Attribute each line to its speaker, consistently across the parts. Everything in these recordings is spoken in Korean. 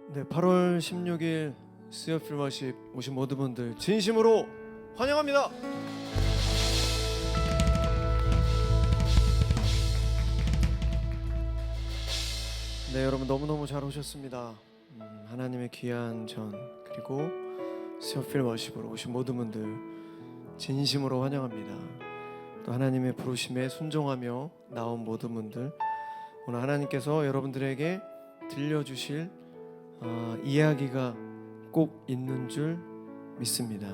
Speaker 1: 네, 8월 16일 스여필 워십 오신 모든 분들 진심으로 환영합니다. 네, 여러분 너무너무 잘 오셨습니다. 하나님의 귀한 전 그리고 스여필 워십으로 오신 모든 분들 진심으로 환영합니다. 또 하나님의 부르심에 순종하며 나온 모든 분들, 오늘 하나님께서 여러분들에게 들려주실 이야기가 꼭 있는 줄 믿습니다.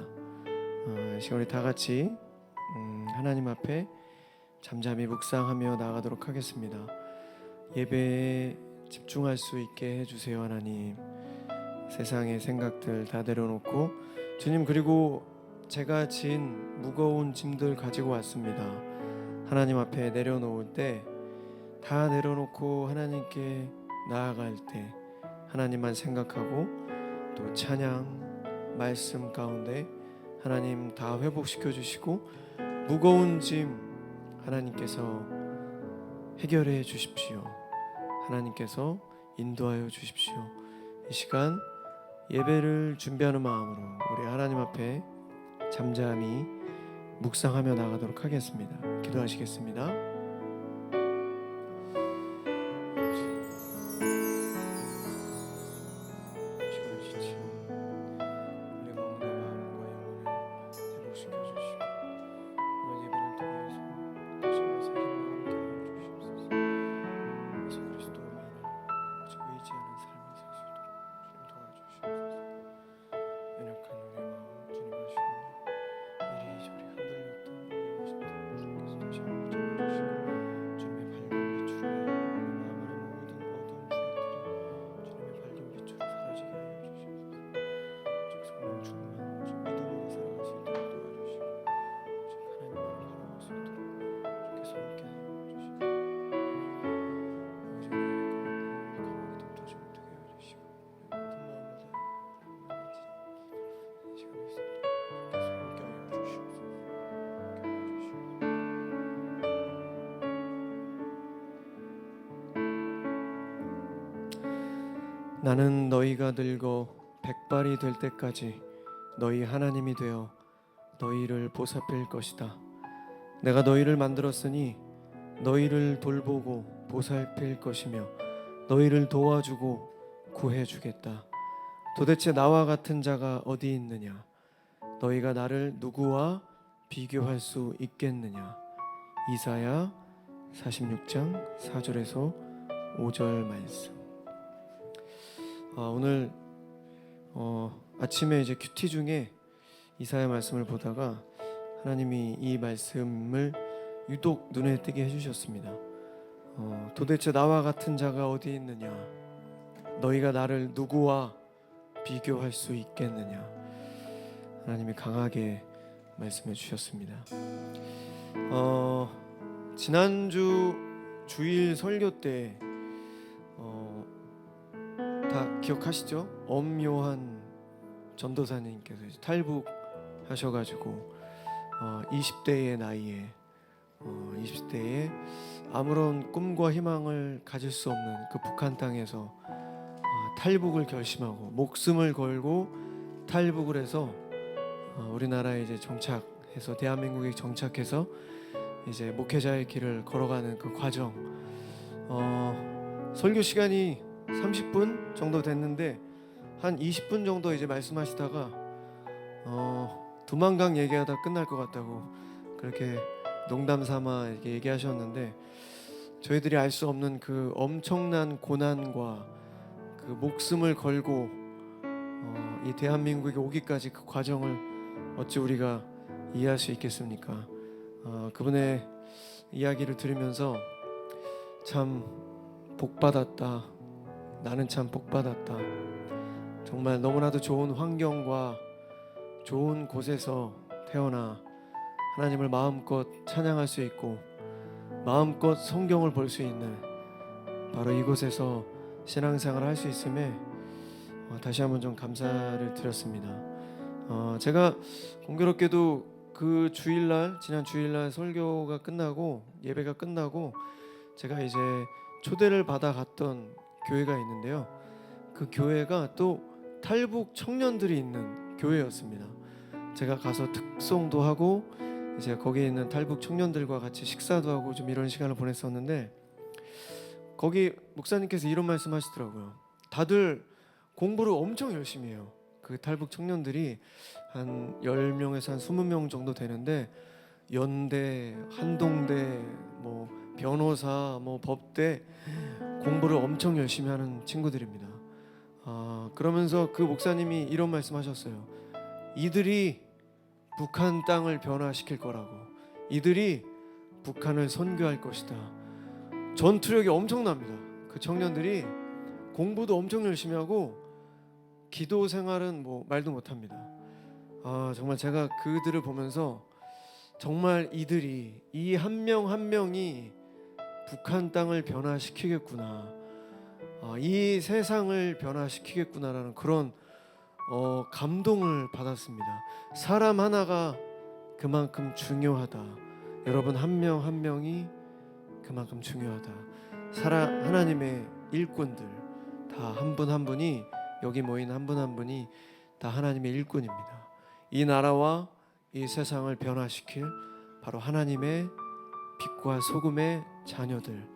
Speaker 1: 이 시간 우리 다 같이 하나님 앞에 잠잠히 묵상하며 나아가도록 하겠습니다. 예배에 집중할 수 있게 해주세요. 하나님, 세상의 생각들 다 내려놓고, 주님, 그리고 제가 진 무거운 짐들 가지고 왔습니다. 하나님 앞에 내려놓을 때, 다 내려놓고 하나님께 나아갈 때 하나님만 생각하고 또 찬양 말씀 가운데 하나님 다 회복시켜 주시고, 무거운 짐 하나님께서 해결해 주십시오. 하나님께서 인도하여 주십시오. 이 시간 예배를 준비하는 마음으로 우리 하나님 앞에 잠잠히 묵상하며 나가도록 하겠습니다. 기도하시겠습니다. 나는 너희가 늙어 백발이 될 때까지 너희 하나님이 되어 너희를 보살필 것이다. 내가 너희를 만들었으니 너희를 돌보고 보살필 것이며 너희를 도와주고 구해주겠다. 도대체 나와 같은 자가 어디 있느냐? 너희가 나를 누구와 비교할 수 있겠느냐? 이사야 46장 4절에서 5절 말씀. 오늘 아침에 이제 큐티 중에 이사야 말씀을 보다가 하나님이 이 말씀을 유독 눈에 띄게 해주셨습니다. 도대체 나와 같은 자가 어디 있느냐? 너희가 나를 누구와 비교할 수 있겠느냐? 하나님이 강하게 말씀해 주셨습니다. 지난주 주일 설교 때 다 기억하시죠? 엄요한 전도사님께서 탈북하셔가지고 20대의 나이에 20대에 아무런 꿈과 희망을 가질 수 없는 그 북한 땅에서 탈북을 결심하고 목숨을 걸고 탈북을 해서 우리나라에 이제 정착해서 대한민국에 정착해서 이제 목회자의 길을 걸어가는 그 과정. 설교 시간이 30분 정도 됐는데 한 20분 정도 이제 말씀하시다가 두만강 얘기하다 끝날 것 같다고 그렇게 농담 삼아 이렇게 얘기하셨는데, 저희들이 알 수 없는 그 엄청난 고난과 그 목숨을 걸고 이 대한민국에 오기까지 그 과정을 어찌 우리가 이해할 수 있겠습니까? 그분의 이야기를 들으면서 참 복받았다. 나는 참 복받았다. 정말 너무나도 좋은 환경과 좋은 곳에서 태어나 하나님을 마음껏 찬양할 수 있고 마음껏 성경을 볼 수 있는 바로 이곳에서 신앙생활을 할 수 있음에 다시 한번 좀 감사를 드렸습니다. 제가 공교롭게도 그 주일날, 지난 주일날 설교가 끝나고 예배가 끝나고 제가 이제 초대를 받아 갔던 교회가 있는데요. 그 교회가 또 탈북 청년들이 있는 교회였습니다. 제가 가서 특송도 하고 이제 거기에 있는 탈북 청년들과 같이 식사도 하고 좀 이런 시간을 보냈었는데, 거기 목사님께서 이런 말씀하시더라고요. 다들 공부를 엄청 열심히 해요. 그 탈북 청년들이 한 10명에서 한 20명 정도 되는데, 연대, 한동대, 뭐 변호사, 뭐 법대 공부를 엄청 열심히 하는 친구들입니다. 그러면서 그 목사님이 이런 말씀하셨어요. 이들이 북한 땅을 변화시킬 거라고, 이들이 북한을 선교할 것이다. 전투력이 엄청납니다. 그 청년들이 공부도 엄청 열심히 하고 기도 생활은 뭐 말도 못합니다. 정말 제가 그들을 보면서 정말 이들이, 이 한 명 한 명이 북한 땅을 변화시키겠구나, 이 세상을 변화시키겠구나라는 그런 감동을 받았습니다. 사람 하나가 그만큼 중요하다. 여러분 한 명 한 명이 그만큼 중요하다. 하나님의 일꾼들 다 한 분 한 분이, 여기 모인 한 분 한 분이 다 하나님의 일꾼입니다. 이 나라와 이 세상을 변화시킬 바로 하나님의 빛과 소금의 자녀들,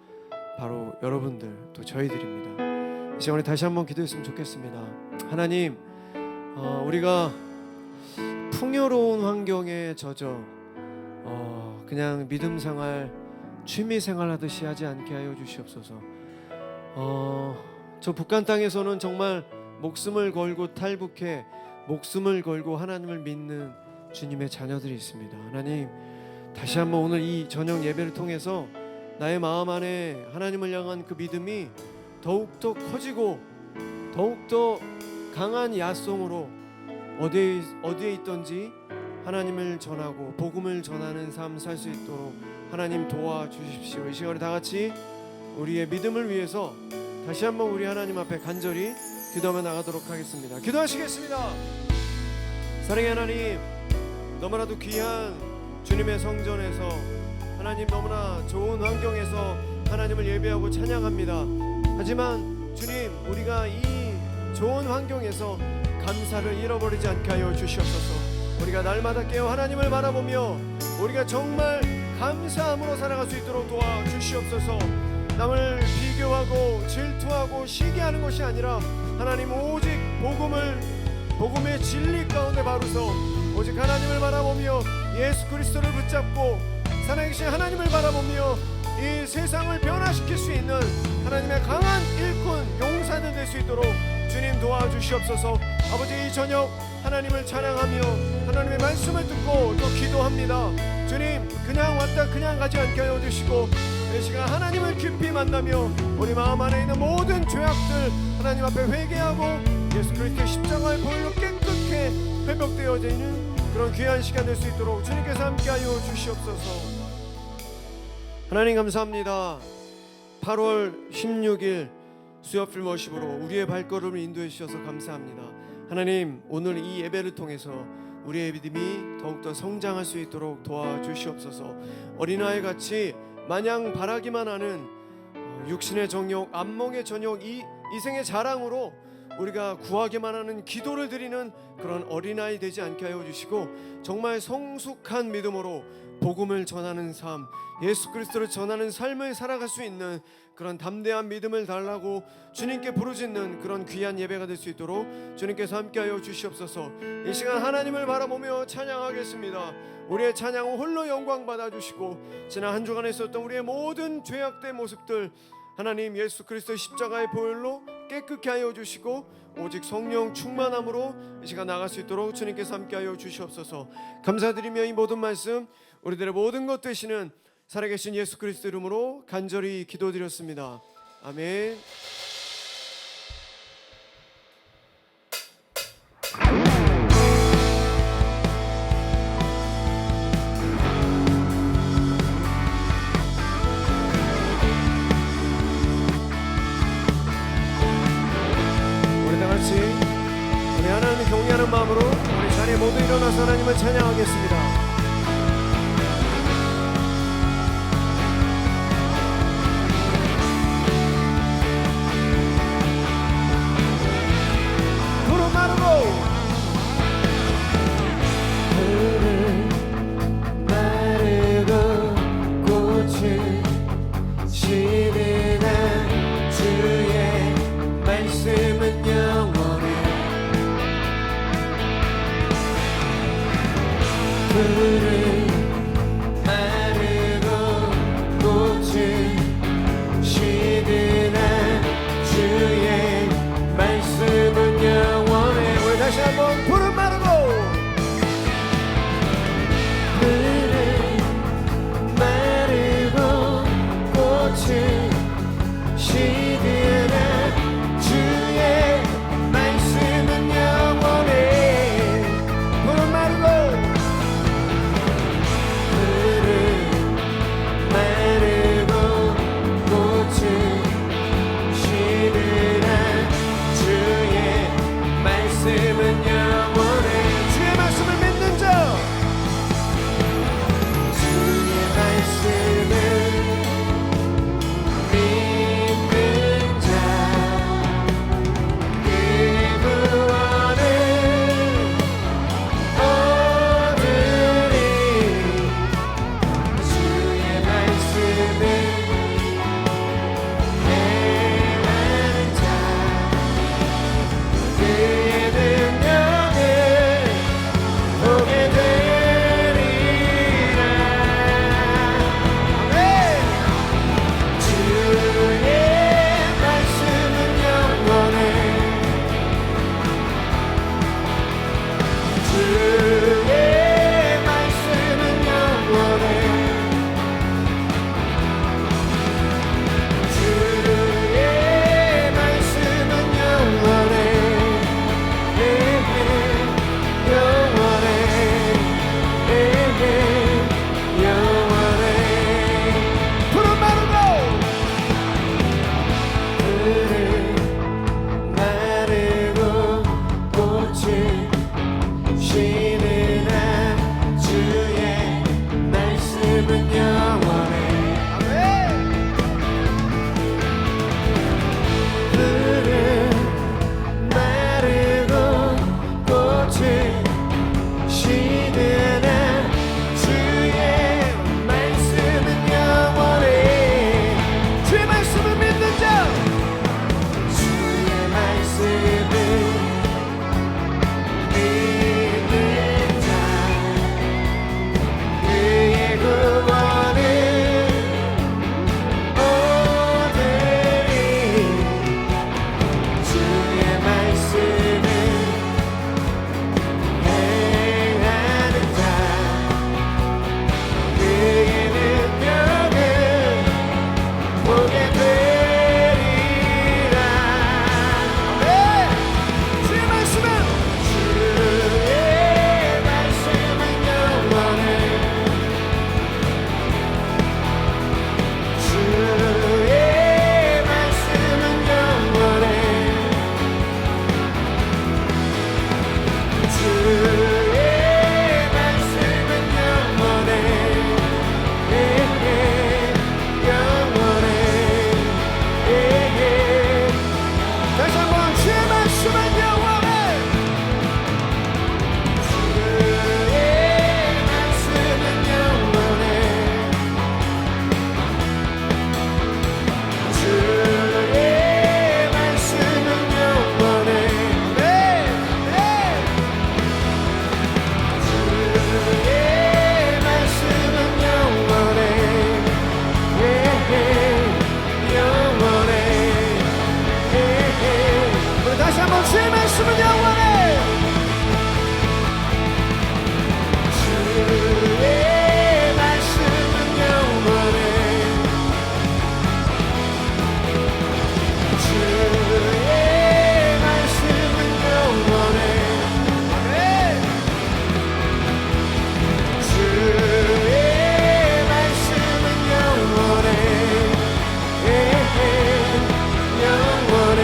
Speaker 1: 바로 여러분들, 또 저희들입니다. 이 시간에 다시 한번 기도했으면 좋겠습니다. 하나님, 우리가 풍요로운 환경에 젖어 그냥 믿음 생활, 취미 생활 하듯이 하지 않게 하여 주시옵소서. 저 북한 땅에서는 정말 목숨을 걸고 탈북해 목숨을 걸고 하나님을 믿는 주님의 자녀들이 있습니다. 하나님, 다시 한번 오늘 이 저녁 예배를 통해서 나의 마음 안에 하나님을 향한 그 믿음이 더욱더 커지고 더욱더 강한 야송으로 어디에 있든지 하나님을 전하고 복음을 전하는 삶 살 수 있도록 하나님 도와주십시오. 이 시간에 다 같이 우리의 믿음을 위해서 다시 한번 우리 하나님 앞에 간절히 기도하며 나가도록 하겠습니다. 기도하시겠습니다. 사랑의 하나님, 너무나도 귀한 주님의 성전에서, 하나님 너무나 좋은 환경에서 하나님을 예배하고 찬양합니다. 하지만 주님, 우리가 이 좋은 환경에서 감사를 잃어버리지 않게 하여 주시옵소서. 우리가 날마다 깨어 하나님을 바라보며 우리가 정말 감사함으로 살아갈 수 있도록 도와주시옵소서. 남을 비교하고 질투하고 시기하는 것이 아니라 하나님, 오직 복음의 진리 가운데 바로서 오직 하나님을 바라보며 예수 그리스도를 붙잡고 살아계신 하나님을 바라보며 이 세상을 변화시킬 수 있는 하나님의 강한 일꾼, 용사들 될 수 있도록 주님 도와주시옵소서. 아버지, 이 저녁 하나님을 찬양하며 하나님의 말씀을 듣고 또 기도합니다. 주님, 그냥 왔다 그냥 가지 않게 하여 주시고 이 시간 하나님을 깊이 만나며 우리 마음 안에 있는 모든 죄악들 하나님 앞에 회개하고 예수 그리스도의 십자가의 보혈로 깨끗게 회복되어지는 그런 귀한 시간 될 수 있도록 주님께서 함께하여 주시옵소서. 하나님 감사합니다. 8월 16일 수요필 워십으로 우리의 발걸음을 인도해 주셔서 감사합니다. 하나님, 오늘 이 예배를 통해서 우리의 믿음이 더욱더 성장할 수 있도록 도와주시옵소서. 어린아이 같이 마냥 바라기만 하는 육신의 정욕, 안목의 전욕, 이 이생의 자랑으로 우리가 구하기만 하는 기도를 드리는 그런 어린아이 되지 않게 하여 주시고, 정말 성숙한 믿음으로 복음을 전하는 삶, 예수 그리스도를 전하는 삶을 살아갈 수 있는 그런 담대한 믿음을 달라고 주님께 부르짖는 그런 귀한 예배가 될 수 있도록 주님께서 함께하여 주시옵소서. 이 시간 하나님을 바라보며 찬양하겠습니다. 우리의 찬양은 홀로 영광 받아주시고 지난 한 주간에 있었던 우리의 모든 죄악된 모습들 하나님 예수 그리스도의 십자가의 보혈로 깨끗게 하여 주시고 오직 성령 충만함으로 이 시간 나갈 수 있도록 주님께서 함께하여 주시옵소서. 감사드리며 이 모든 말씀 우리들의 모든 것 되시는 살아계신 예수 그리스도 이름으로 간절히 기도드렸습니다. 아멘. 우리 다 같이 우리 하나님을 경외하는 마음으로 우리 자리에 모두 일어나서 하나님을 찬양하겠습니다. 말씀은 영원해. 주의 말씀은 영원해. 주의 말씀은 영원해. 아멘. 주의 말씀은 영원해. 영원해.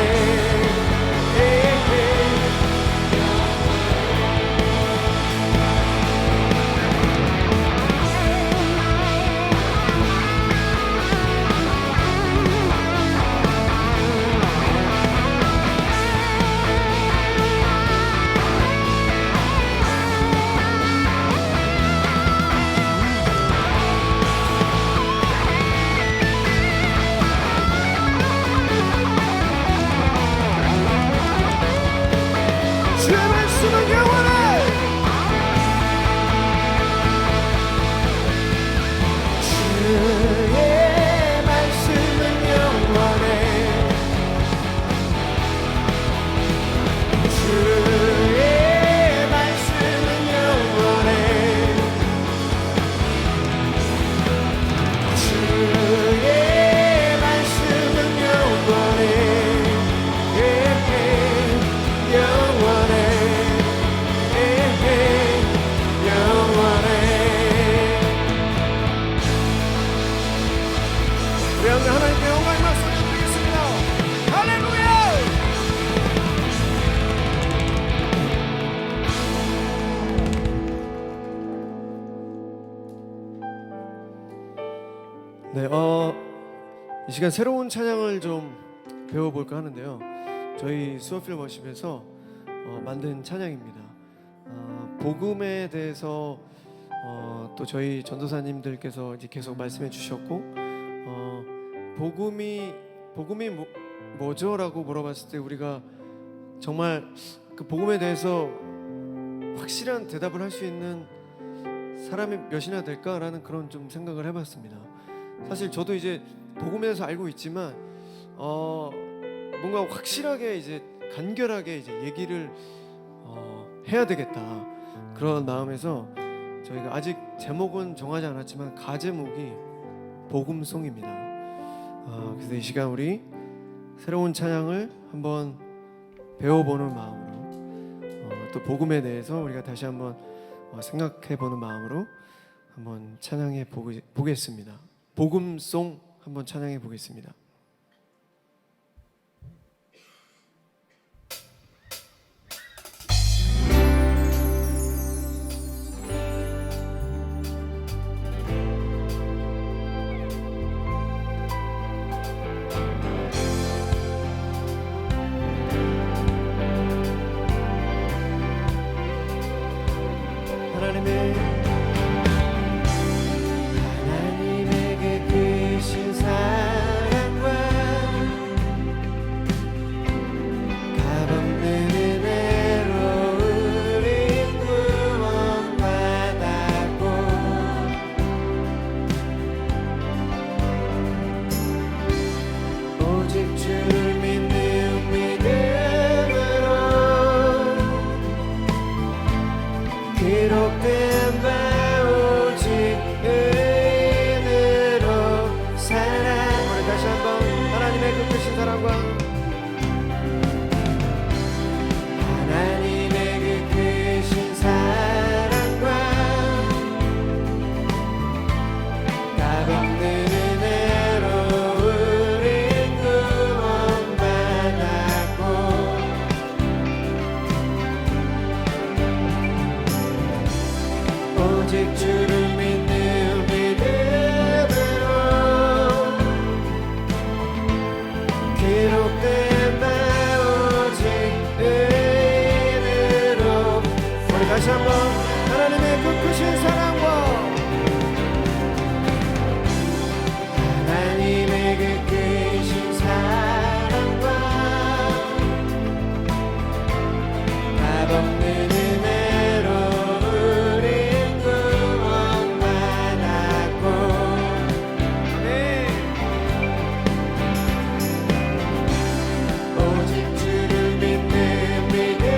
Speaker 1: 주의 말씀은 영원해. 주의 말씀은 영원해. 주의 말씀은 영원해. 주의 말씀은 영원해. 우리 하나님께 영광의 박수를 드리겠습니다. 할렐루야. 네, 이 시간 새로운 찬양을 좀 배워볼까 하는데요. 저희 수어필 워십에서 만든 찬양입니다. 복음에 대해서 또 저희 전도사님들께서 이제 계속 말씀해 주셨고, 복음이 뭐죠라고 물어봤을 때 우리가 정말 그 복음에 대해서 확실한 대답을 할 수 있는 사람이 몇이나 될까라는 그런 좀 생각을 해봤습니다. 사실 저도 이제 복음에 대해서 알고 있지만 뭔가 확실하게 이제 간결하게 이제 얘기를 해야 되겠다 그런 마음에서 저희가 아직 제목은 정하지 않았지만 가제목이 복음송입니다. 그래서 이 시간 우리 새로운 찬양을 한번 배워보는 마음으로 또 복음에 대해서 우리가 다시 한번 생각해보는 마음으로 한번 찬양해 보겠습니다. 복음송 한번 찬양해 보겠습니다. 하나님의 그 크신 사랑과 값없는 은혜로 우리 구원받았고 오직 주를 믿는 믿음으로 기록된 사랑과 하나님의 그 크신 사랑과 값없는 은혜로 우리 구원받았고 오직 주를 믿는 믿음으로 기록된 바 오직 은혜로 우리 다시 한번 하나님의 그 크신 사랑과 하나님의 그 크신 사랑과 값없는 은혜로 우리 구원받았고 오직 주를 믿는 믿음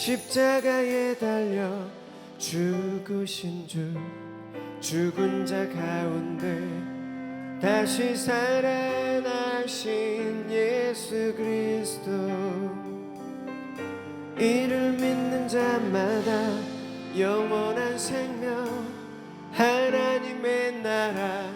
Speaker 1: 십자가에 달려 죽으신 주, 죽은 자 가운데 다시 살아나신 예수 그리스도, 이를 믿는 자마다 영원한 생명, 하나님의 나라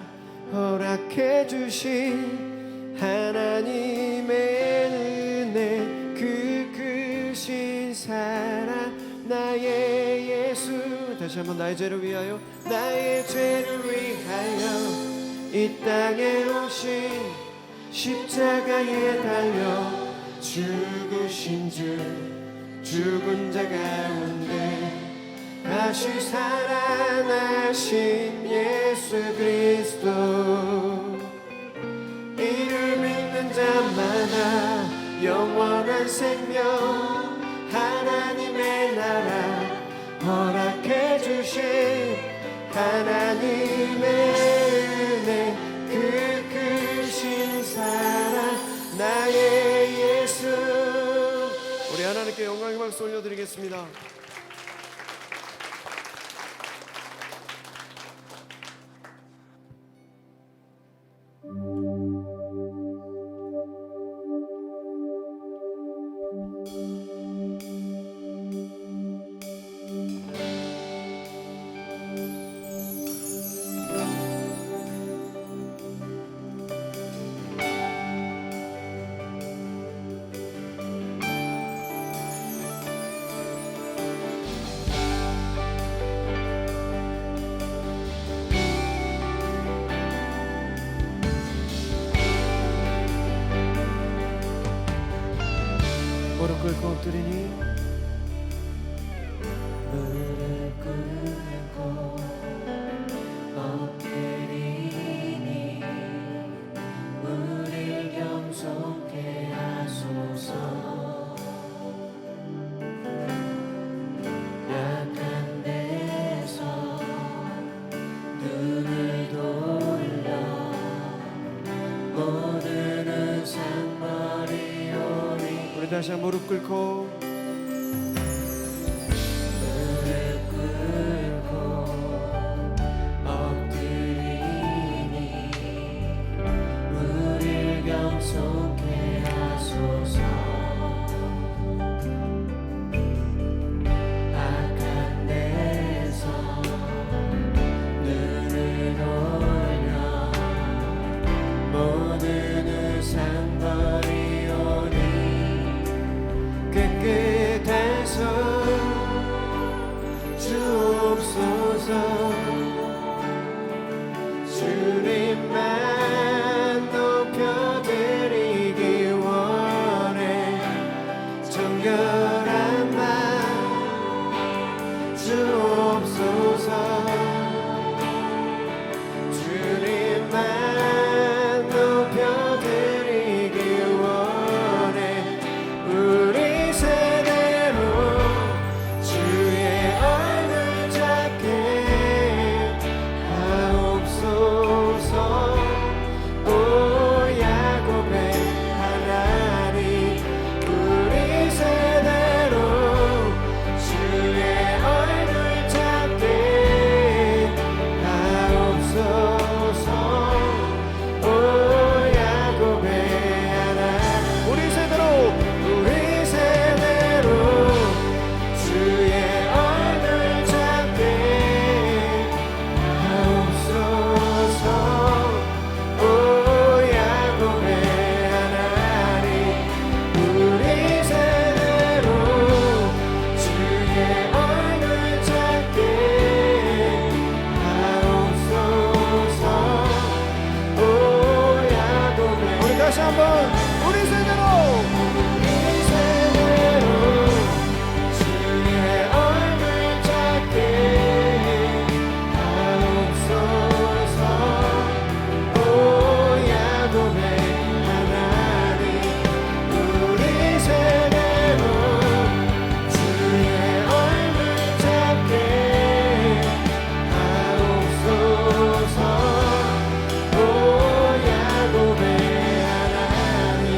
Speaker 1: 허락해 주신 하나님의 은혜, 그 크신 사랑, 나의 예수. 다시 한번 나의 죄를 위하여, 나의 죄를 위하여 이 땅에 오신, 십자가에 달려 죽으신 주, 죽은 자 가운데 다시 살아나신 예수 그리스도, 이를 믿는 자마다 영원한 생명, 하나님의 나라 허락해 주신 하나님의 은혜, 그 크신 사랑, 나의 예수. 우리 하나님께 영광의 박수 올려드리겠습니다. 무릎 꿇고 엎드리니, 무릎 꿇고 엎드리니 우릴 겸손케 하소서. 약한 데서 눈을 돌려 모든 은상 버리오니. 우리 다시 한 무릎 꿇고, 무릎 꿇고 엎드리니 우릴 겸손케 하소서. 악한 데서 눈을 돌려 모든 우상 버리오니 깨끗해서 주옵소서. 주님만 높여드리기 원해. 정결한 맘 주옵소서. 주님만 높여드리기 원해. 우리 세대로 주의 얼굴 잡게 하옵소서. 오 야곱의 하나님, 우리 세대로 주의 얼굴 잡게 하옵소서. 오 야곱의 하나님, 우리 세대로 주의 얼굴 잡게 하옵소서. 오 야곱의 하나님, 우리 세대로 주의 얼굴 잡게 하옵소서. 오 야곱의, 우리 다시 한번, 우리 세대로 주의 얼굴 잡게 하옵소서. 오 야곱의 하나님, 우리 세대로 주의 얼굴 잡게 하옵소서. 오 야곱의 하나님,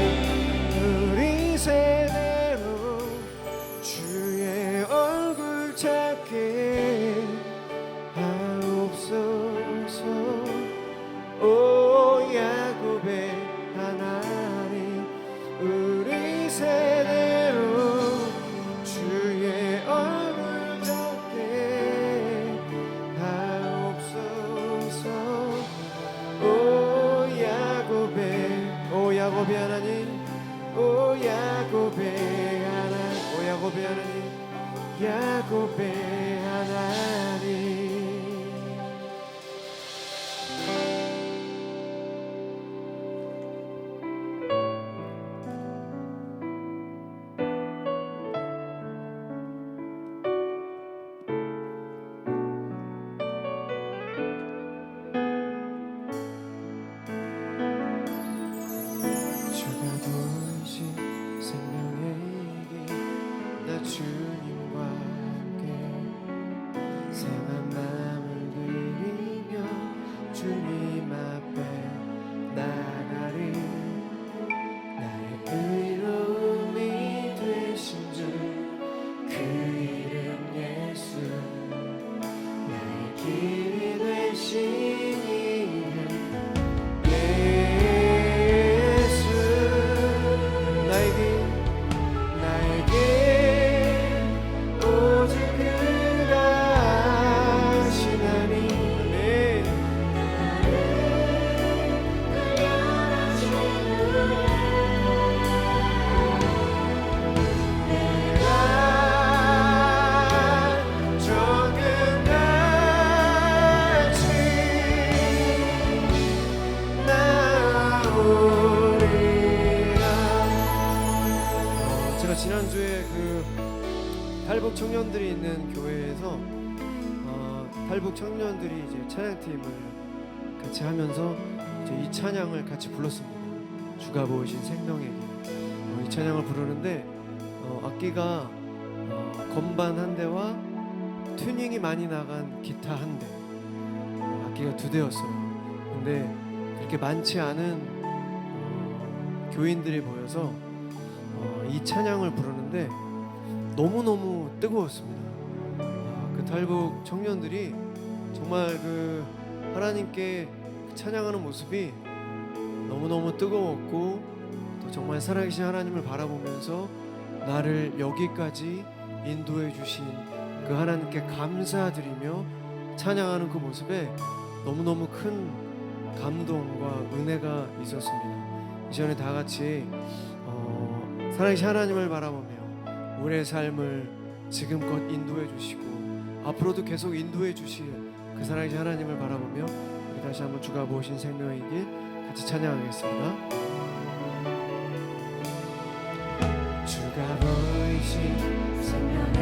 Speaker 1: 야곱의 하나님, 오 야곱의 하나님, 오 야곱의 하나님, 야곱의 하나님. 주님과 함께 상한 마음을 드리며 주님 앞에 나가리. 나의 의로움이 되신 주 그 이름 예수, 나의 길이 되신 이름 예수. 나에게 지난주에 그 탈북 청년들이 있는 교회에서 탈북 청년들이 이제 찬양팀을 같이 하면서 이제 이 찬양을 같이 불렀습니다. 주가 부으신 생명에게. 이 찬양을 부르는데 악기가 건반 한 대와 튜닝이 많이 나간 기타 한 대, 악기가 2대였어요. 근데 그렇게 많지 않은 교인들이 모여서 이 찬양을 부르는데 너무너무 뜨거웠습니다. 그 탈북 청년들이 정말 그 하나님께 찬양하는 모습이 너무너무 뜨거웠고, 또 정말 살아계신 하나님을 바라보면서 나를 여기까지 인도해 주신 그 하나님께 감사드리며 찬양하는 그 모습에 너무너무 큰 감동과 은혜가 있었습니다. 이 시간에 다 같이 살아계신 하나님을 바라보며 우리의 삶을 지금껏 인도해 주시고 앞으로도 계속 인도해 주실 그 살아계신 하나님을 바라보며 우리 다시 한번 주가 부으신 생명의 길 같이 찬양하겠습니다. 주가 부으신 생명의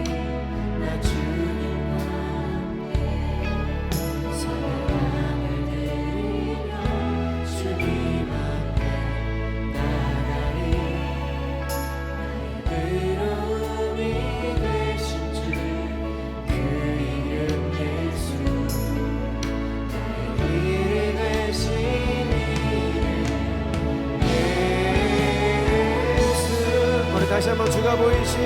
Speaker 1: 길, 나 주님과 함께 사랑을 드리며 주님 앞에 나가리. 나의 의로움이 되신 주 그 이름 예수, 나의 길이 되신 이름 예수. 우리 다시 한번 주가 보이신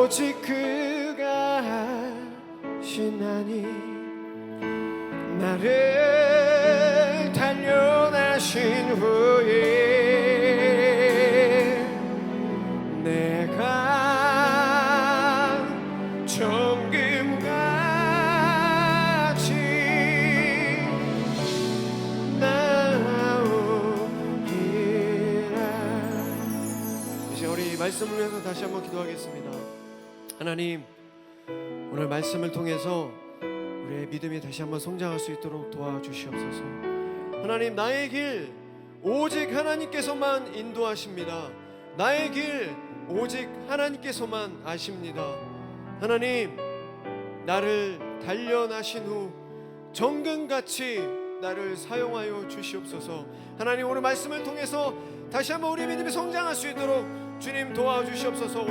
Speaker 1: 오직 그가 하시나니 나를 단련하신 후에 내가 정금같이 나오리라. 이제 우리 말씀을 위해서 다시 한번 기도하겠습니다. 하나님, 오늘 말씀을 통해서 우리의 믿음이 다시 한번 성장할 수 있도록 도와주시옵소서. 하나님, 나의 길 오직 하나님께서만 인도하십니다. 나의 길 오직 하나님께서만 아십니다. 하나님, 나를 단련하신 후 정금같이 나를 사용하여 주시옵소서. 하나님, 오늘 말씀을 통해서 다시 한번 우리 믿음이 성장할 수 있도록 주님 도와주시옵소서.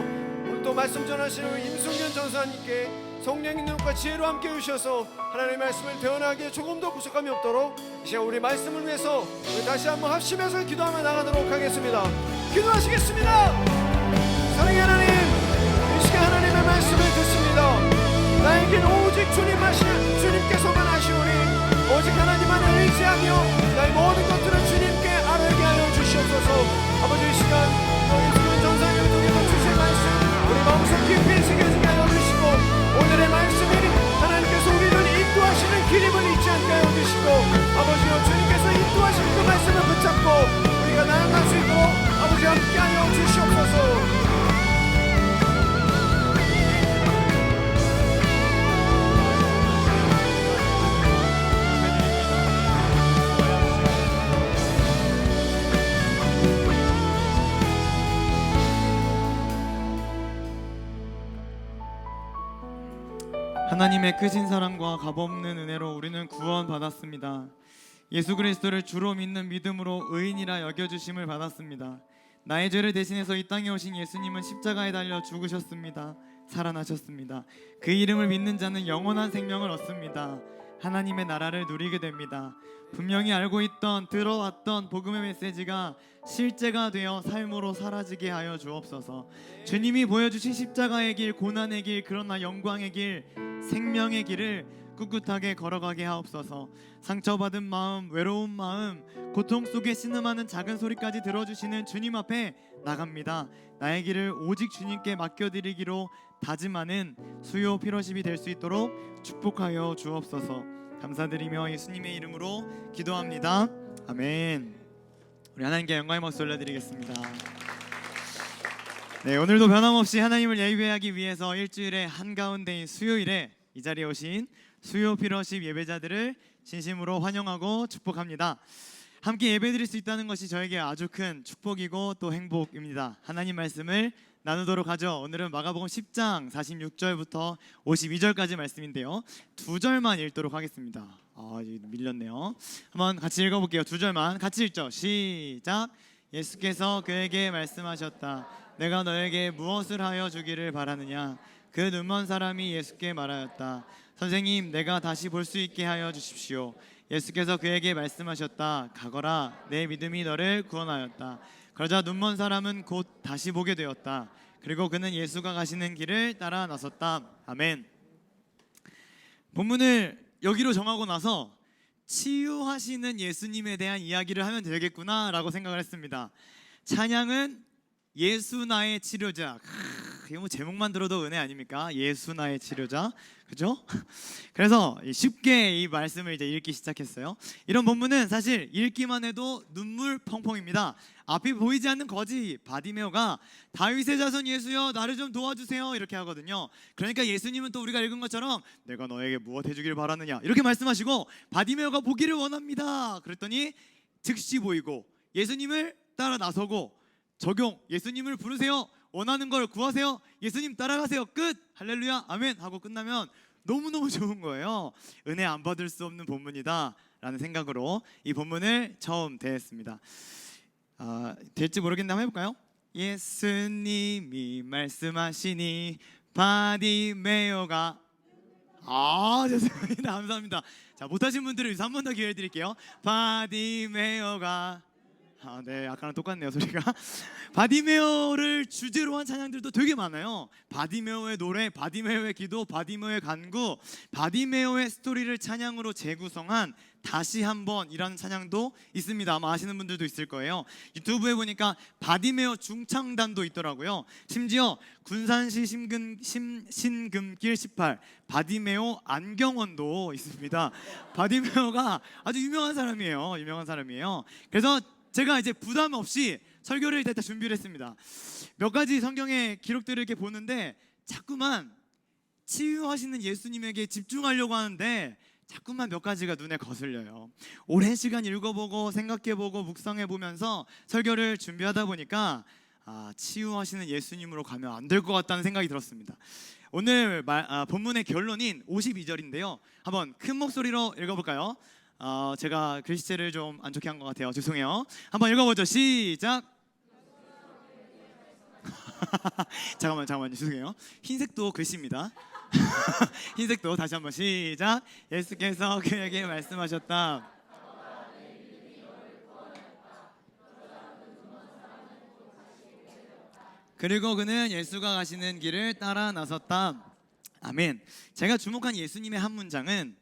Speaker 1: 오늘 또 말씀 전하시는 임승현 전사님께 성령의 능력과 지혜로 함께 해주셔서 하나님의 말씀을 대언하기에 조금도 부족함이 없도록 이 시간 우리 말씀을 위해서 우리 다시 한번 합심해서 기도하며 나가도록 하겠습니다. 기도하시겠습니다. 사랑의 하나님, 이 시간 하나님의 말씀을 듣습니다. 나의 길 오직 주님께서만 아시오니 오직 하나님만을 의지하며 나의 모든 것들을 주님께 아뢰게 하여 주시옵소서. 아버지, 이 시간 임승현 전사님을 통해서 주신 말씀 우리 마음속 깊이 새겨지게 하여 주시고 오늘의 말씀이 하나님께서 우리를 인도하시는 길임을 잊지 않게 하여 주시고 아버지여, 주님께서 인도하시는 그 말씀을 붙잡고 우리가 나아갈 수 있도록 아버지 함께 하여 주시옵소서.
Speaker 2: 하나님의 크신 사랑과 값없는 은혜로 우리는 구원받았습니다. 예수 그리스도를 주로 믿는 믿음으로 의인이라 여겨주심을 받았습니다. 나의 죄를 대신해서 이 땅에 오신 예수님은 십자가에 달려 죽으셨습니다. 살아나셨습니다. 그 이름을 믿는 자는 영원한 생명을 얻습니다. 하나님의 나라를 누리게 됩니다. 분명히 알고 있던 들어왔던 복음의 메시지가 실제가 되어 삶으로 사라지게 하여 주옵소서. 주님이 보여주신 십자가의 길, 고난의 길, 그러나 영광의 길, 생명의 길을 꿋꿋하게 걸어가게 하옵소서. 상처받은 마음, 외로운 마음, 고통 속에 신음하는 작은 소리까지 들어주시는 주님 앞에 나갑니다. 나의 길을 오직 주님께 맡겨드리기로 다짐하는 수요 피로십이 될 수 있도록 축복하여 주옵소서. 감사드리며 예수님의 이름으로 기도합니다. 아멘. 우리 하나님께 영광의 박수 올려드리겠습니다. 네, 오늘도 변함없이 하나님을 예배하기 위해서 일주일의 한가운데인 수요일에 이 자리에 오신 수요 피로십 예배자들을 진심으로 환영하고 축복합니다. 함께 예배드릴 수 있다는 것이 저에게 아주 큰 축복이고 또 행복입니다. 하나님 말씀을 나누도록 하죠. 오늘은 마가복음 10장 46절부터 52절까지 말씀인데요, 두 절만 읽도록 하겠습니다. 밀렸네요. 한번 같이 읽어볼게요. 두 절만 같이 읽죠. 시작. 예수께서 그에게 말씀하셨다. 내가 너에게 무엇을 하여 주기를 바라느냐? 그 눈먼 사람이 예수께 말하였다. 선생님, 내가 다시 볼 수 있게 하여 주십시오. 예수께서 그에게 말씀하셨다. 가거라, 내 믿음이 너를 구원하였다. 그러자 눈먼 사람은 곧 다시 보게 되었다. 그리고 그는 예수가 가시는 길을 따라 나섰다. 아멘. 본문을 여기로 정하고 나서 치유하시는 예수님에 대한 이야기를 하면 되겠구나 라고 생각을 했습니다. 찬양은 예수 나의 치료자. 이거 뭐 제목만 들어도 은혜 아닙니까? 예수 나의 치료자, 그죠? 그래서 쉽게 이 말씀을 이제 읽기 시작했어요. 이런 본문은 사실 읽기만 해도 눈물 펑펑입니다. 앞이 보이지 않는 거지 바디메오가 다윗의 자손 예수여 나를 좀 도와주세요 이렇게 하거든요. 그러니까 예수님은 또 우리가 읽은 것처럼 내가 너에게 무엇 해주길 바라느냐 이렇게 말씀하시고 바디메오가 보기를 원합니다 그랬더니 즉시 보이고 예수님을 따라 나서고 적용, 예수님을 부르세요, 원하는 걸 구하세요, 예수님 따라가세요, 끝! 할렐루야 아멘 하고 끝나면 너무너무 좋은 거예요. 은혜 안 받을 수 없는 본문이다 라는 생각으로 이 본문을 처음 대했습니다. 될지 모르겠는데 한번 해볼까요? 예수님이 말씀하시니 바디메오가 죄송합니다. 감사합니다. 자, 못하신 분들을 위해서 한 번 더 기회를 드릴게요. 바디메오가 네, 아까랑 똑같네요 소리가. 바디메오를 주제로 한 찬양들도 되게 많아요. 바디메오의 노래, 바디메오의 기도, 바디메오의 간구, 바디메오의 스토리를 찬양으로 재구성한 다시 한번이라는 찬양도 있습니다. 아마 아시는 분들도 있을 거예요. 유튜브에 보니까 바디메오 중창단도 있더라고요. 심지어 군산시 신금길 18 바디메오 안경원도 있습니다. 바디메오가 아주 유명한 사람이에요. 그래서 제가 이제 부담 없이 설교를 일단 준비를 했습니다. 몇 가지 성경의 기록들을 이렇게 보는데 자꾸만 치유하시는 예수님에게 집중하려고 하는데 자꾸만 몇 가지가 눈에 거슬려요. 오랜 시간 읽어보고 생각해보고 묵상해보면서 설교를 준비하다 보니까 치유하시는 예수님으로 가면 안 될 것 같다는 생각이 들었습니다. 오늘 본문의 결론인 52절인데요. 한번 큰 목소리로 읽어볼까요? 제가 글씨체를 좀 안 좋게 한 것 같아요. 죄송해요. 한번 읽어보죠. 시작. 잠깐만요. 죄송해요. 흰색도 글씨입니다. 흰색도 다시 한번 시작. 예수께서 그에게 말씀하셨다. 그리고 그는 예수가 가시는 길을 따라 나섰다. 아멘. 제가 주목한 예수님의 한 문장은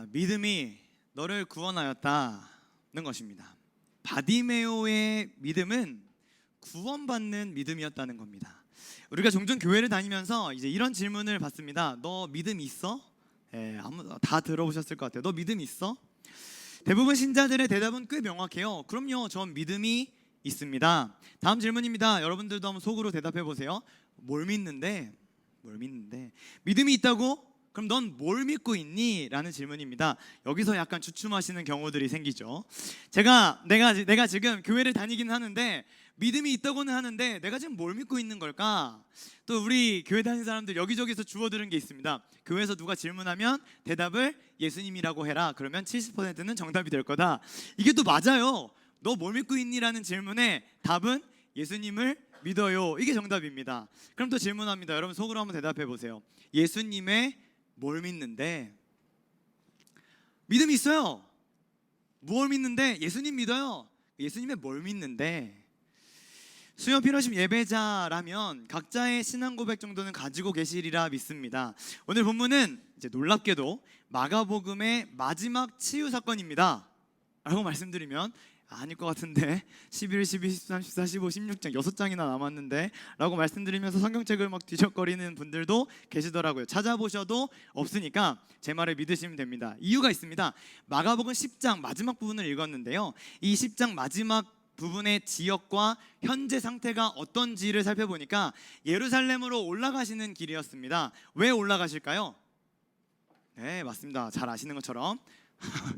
Speaker 2: 믿음이 너를 구원하였다는 것입니다. 바디메오의 믿음은 구원받는 믿음이었다는 겁니다. 우리가 종종 교회를 다니면서 이제 이런 질문을 받습니다. 너 믿음 있어? 다 들어보셨을 것 같아요. 너 믿음 있어? 대부분 신자들의 대답은 꽤 명확해요. 그럼요, 전 믿음이 있습니다. 다음 질문입니다. 여러분들도 한번 속으로 대답해 보세요. 뭘 믿는데? 믿음이 있다고? 그럼 넌 뭘 믿고 있니? 라는 질문입니다. 여기서 약간 주춤하시는 경우들이 생기죠. 내가 지금 교회를 다니긴 하는데 믿음이 있다고는 하는데 내가 지금 뭘 믿고 있는 걸까? 또 우리 교회 다니는 사람들 여기저기서 주워들은 게 있습니다. 교회에서 누가 질문하면 대답을 예수님이라고 해라. 그러면 70%는 정답이 될 거다. 이게 또 맞아요. 너 뭘 믿고 있니? 라는 질문에 답은 예수님을 믿어요. 이게 정답입니다. 그럼 또 질문합니다. 여러분 속으로 한번 대답해 보세요. 예수님의 뭘 믿는데? 믿음이 있어요. 뭘 믿는데? 예수님 믿어요. 예수님의 뭘 믿는데? 수요 피로십 예배자라면 각자의 신앙 고백 정도는 가지고 계시리라 믿습니다. 오늘 본문은 이제 놀랍게도 마가복음의 마지막 치유 사건입니다 라고 말씀드리면 아닐 것 같은데 11, 12, 13, 14, 15, 16장 6장이나 남았는데 라고 말씀드리면서 성경책을 막 뒤적거리는 분들도 계시더라고요. 찾아보셔도 없으니까 제 말을 믿으시면 됩니다. 이유가 있습니다. 마가복음 10장 마지막 부분을 읽었는데요, 이 10장 마지막 부분의 지역과 현재 상태가 어떤지를 살펴보니까 예루살렘으로 올라가시는 길이었습니다. 왜 올라가실까요? 네, 맞습니다. 잘 아시는 것처럼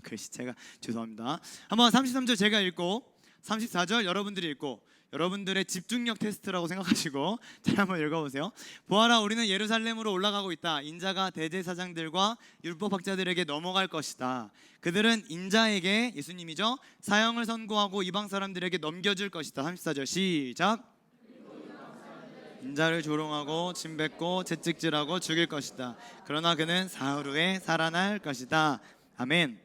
Speaker 2: 글씨체가 죄송합니다. 한번 33절 제가 읽고 34절 여러분들이 읽고 여러분들의 집중력 테스트라고 생각하시고 잘 한번 읽어보세요. 보아라, 우리는 예루살렘으로 올라가고 있다. 인자가 대제사장들과 율법학자들에게 넘어갈 것이다. 그들은 인자에게, 예수님이죠, 사형을 선고하고 이방 사람들에게 넘겨줄 것이다. 34절 시작. 인자를 조롱하고 침뱉고 채찍질하고 죽일 것이다. 그러나 그는 사흘 후에 살아날 것이다. 아멘.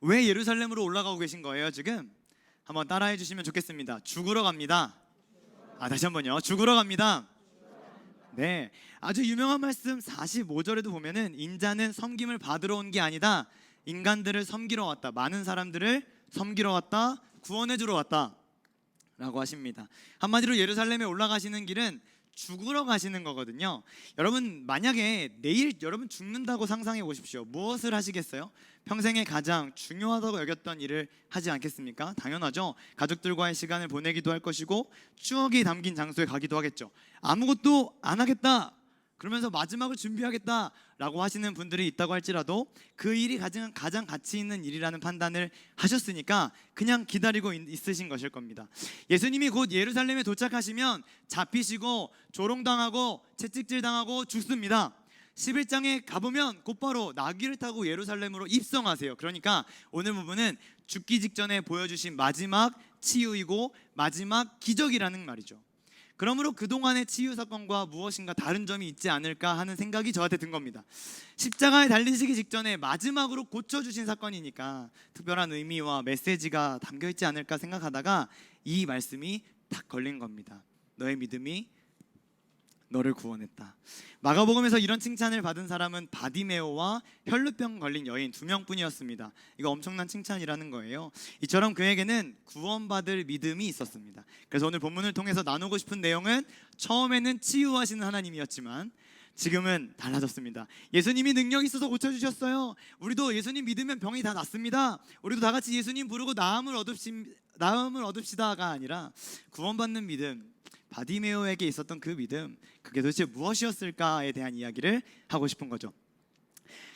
Speaker 2: 왜 예루살렘으로 올라가고 계신 거예요 지금? 한번 따라해 주시면 좋겠습니다. 죽으러 갑니다. 다시 한번요. 죽으러 갑니다. 네, 아주 유명한 말씀 45절에도 보면은 인자는 섬김을 받으러 온 게 아니다. 인간들을 섬기러 왔다. 많은 사람들을 섬기러 왔다. 구원해 주러 왔다 라고 하십니다. 한마디로 예루살렘에 올라가시는 길은 죽으러 가시는 거거든요. 여러분 만약에 내일 여러분 죽는다고 상상해 보십시오. 무엇을 하시겠어요? 평생에 가장 중요하다고 여겼던 일을 하지 않겠습니까? 당연하죠. 가족들과의 시간을 보내기도 할 것이고 추억이 담긴 장소에 가기도 하겠죠. 아무것도 안 하겠다 그러면서 마지막을 준비하겠다라고 하시는 분들이 있다고 할지라도 그 일이 가장 가치 있는 일이라는 판단을 하셨으니까 그냥 기다리고 있으신 것일 겁니다. 예수님이 곧 예루살렘에 도착하시면 잡히시고 조롱당하고 채찍질당하고 죽습니다. 11장에 가보면 곧바로 나귀를 타고 예루살렘으로 입성하세요. 그러니까 오늘 부분은 죽기 직전에 보여주신 마지막 치유이고 마지막 기적이라는 말이죠. 그러므로 그동안의 치유 사건과 무엇인가 다른 점이 있지 않을까 하는 생각이 저한테 든 겁니다. 십자가에 달리시기 직전에 마지막으로 고쳐주신 사건이니까 특별한 의미와 메시지가 담겨있지 않을까 생각하다가 이 말씀이 딱 걸린 겁니다. 너의 믿음이 너를 구원했다. 마가복음에서 이런 칭찬을 받은 사람은 바디메오와 혈루병 걸린 여인 2명뿐이었습니다. 이거 엄청난 칭찬이라는 거예요. 이처럼 그에게는 구원받을 믿음이 있었습니다. 그래서 오늘 본문을 통해서 나누고 싶은 내용은 처음에는 치유하시는 하나님이었지만 지금은 달라졌습니다. 예수님이 능력 있어서 고쳐주셨어요. 우리도 예수님 믿으면 병이 다 낫습니다. 우리도 다 같이 예수님 부르고 나음을 얻읍시다가 아니라 구원받는 믿음, 바디메오에게 있었던 그 믿음, 그게 도대체 무엇이었을까에 대한 이야기를 하고 싶은 거죠.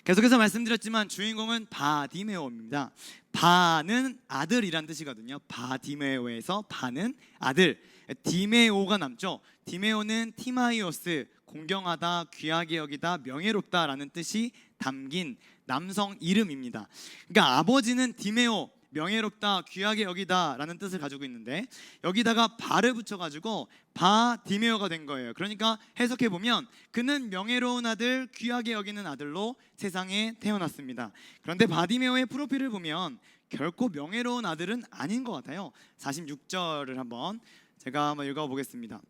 Speaker 2: 계속해서 말씀드렸지만 주인공은 바디메오입니다. 바는 아들이란 뜻이거든요. 바디메오에서 바는 아들, 디메오가 남죠. 디메오는 티마이오스, 공경하다, 귀하게 여기다, 명예롭다라는 뜻이 담긴 남성 이름입니다. 그러니까 아버지는 디메오, 명예롭다, 귀하게 여기다라는 뜻을 가지고 있는데 여기다가 바를 붙여가지고 바디메오가 된 거예요. 그러니까 해석해 보면 그는 명예로운 아들, 귀하게 여기는 아들로 세상에 태어났습니다. 그런데 바디메오의 프로필을 보면 결코 명예로운 아들은 아닌 것 같아요. 46절을 제가 한번 읽어보겠습니다.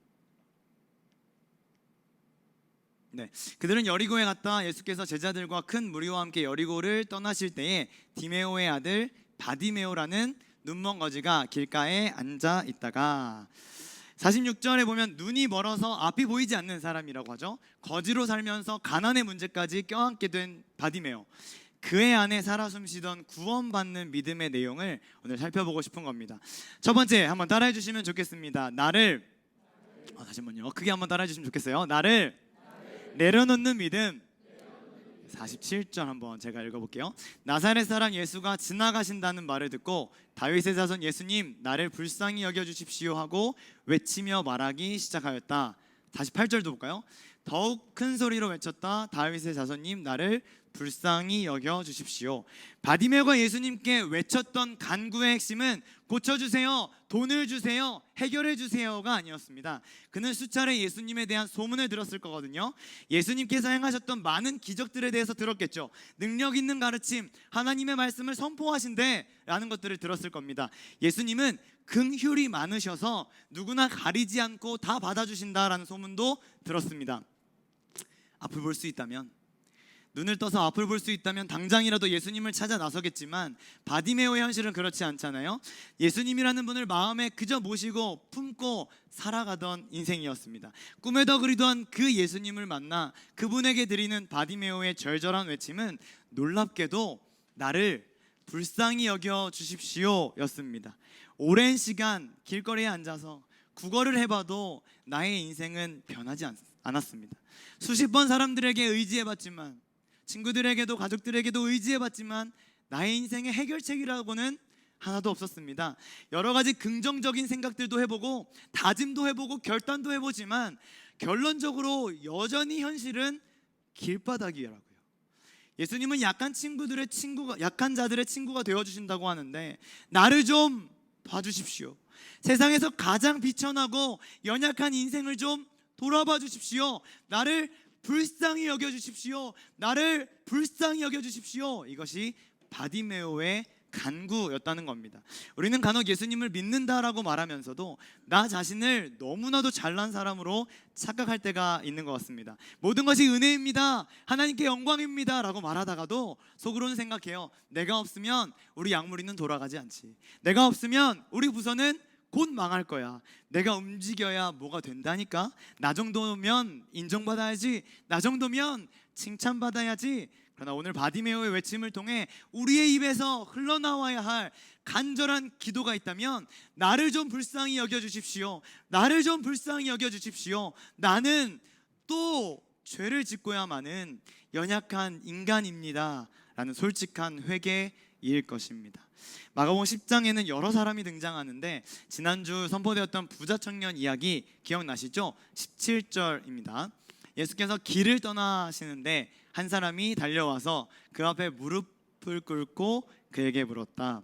Speaker 2: 네, 그들은 여리고에 갔다 예수께서 제자들과 큰 무리와 함께 여리고를 떠나실 때에 디메오의 아들 바디메오라는 눈먼 거지가 길가에 앉아 있다가 46절에 보면 눈이 멀어서 앞이 보이지 않는 사람이라고 하죠. 거지로 살면서 가난의 문제까지 껴안게 된 바디메오, 그의 안에 살아 숨쉬던 구원받는 믿음의 내용을 오늘 살펴보고 싶은 겁니다. 첫 번째 한번 따라해 주시면 좋겠습니다. 나를 다시 한번요. 크게 한번 따라해 주시면 좋겠어요. 나를 내려놓는 믿음. 47절 한번 제가 읽어볼게요. 나사렛 사람 예수가 지나가신다는 말을 듣고 다윗의 자손 예수님 나를 불쌍히 여겨주십시오 하고 외치며 말하기 시작하였다. 48절도 볼까요? 더욱 큰 소리로 외쳤다. 다윗의 자손님 나를 불쌍히 여겨주십시오. 바디메오가 예수님께 외쳤던 간구의 핵심은 고쳐주세요, 돈을 주세요, 해결해 주세요가 아니었습니다. 그는 수차례 예수님에 대한 소문을 들었을 거거든요. 예수님께서 행하셨던 많은 기적들에 대해서 들었겠죠. 능력 있는 가르침, 하나님의 말씀을 선포하신대 라는 것들을 들었을 겁니다. 예수님은 긍휼이 많으셔서 누구나 가리지 않고 다 받아주신다라는 소문도 들었습니다. 앞을 볼 수 있다면, 눈을 떠서 앞을 볼 수 있다면 당장이라도 예수님을 찾아 나서겠지만 바디메오의 현실은 그렇지 않잖아요. 예수님이라는 분을 마음에 그저 모시고 품고 살아가던 인생이었습니다. 꿈에도 그리던 그 예수님을 만나 그분에게 드리는 바디메오의 절절한 외침은 놀랍게도 나를 불쌍히 여겨 주십시오 였습니다. 오랜 시간 길거리에 앉아서 구걸을 해봐도 나의 인생은 변하지 않았습니다. 수십 번 사람들에게 의지해봤지만, 친구들에게도 가족들에게도 의지해봤지만 나의 인생의 해결책이라고는 하나도 없었습니다. 여러 가지 긍정적인 생각들도 해보고 다짐도 해보고 결단도 해보지만 결론적으로 여전히 현실은 길바닥이라고요. 예수님은 약한 자들의 친구가 되어주신다고 하는데 나를 좀 봐주십시오. 세상에서 가장 비천하고 연약한 인생을 좀 돌아봐 주십시오. 나를 불쌍히 여겨주십시오. 나를 불쌍히 여겨주십시오. 이것이 바디메오의 간구였다는 겁니다. 우리는 간혹 예수님을 믿는다라고 말하면서도 나 자신을 너무나도 잘난 사람으로 착각할 때가 있는 것 같습니다. 모든 것이 은혜입니다, 하나님께 영광입니다 라고 말하다가도 속으로는 생각해요. 내가 없으면 우리 양무리는 돌아가지 않지. 내가 없으면 우리 부서는 곧 망할 거야. 내가 움직여야 뭐가 된다니까. 나 정도면 인정받아야지. 나 정도면 칭찬받아야지. 그러나 오늘 바디메오의 외침을 통해 우리의 입에서 흘러나와야 할 간절한 기도가 있다면 나를 좀 불쌍히 여겨주십시오. 나를 좀 불쌍히 여겨주십시오. 나는 또 죄를 짓고야 마는 연약한 인간입니다 라는 솔직한 회개일 것입니다. 마가복음 10장에는 여러 사람이 등장하는데 지난주 선포되었던 부자 청년 이야기 기억나시죠? 17절입니다. 예수께서 길을 떠나시는데 한 사람이 달려와서 그 앞에 무릎을 꿇고 그에게 물었다.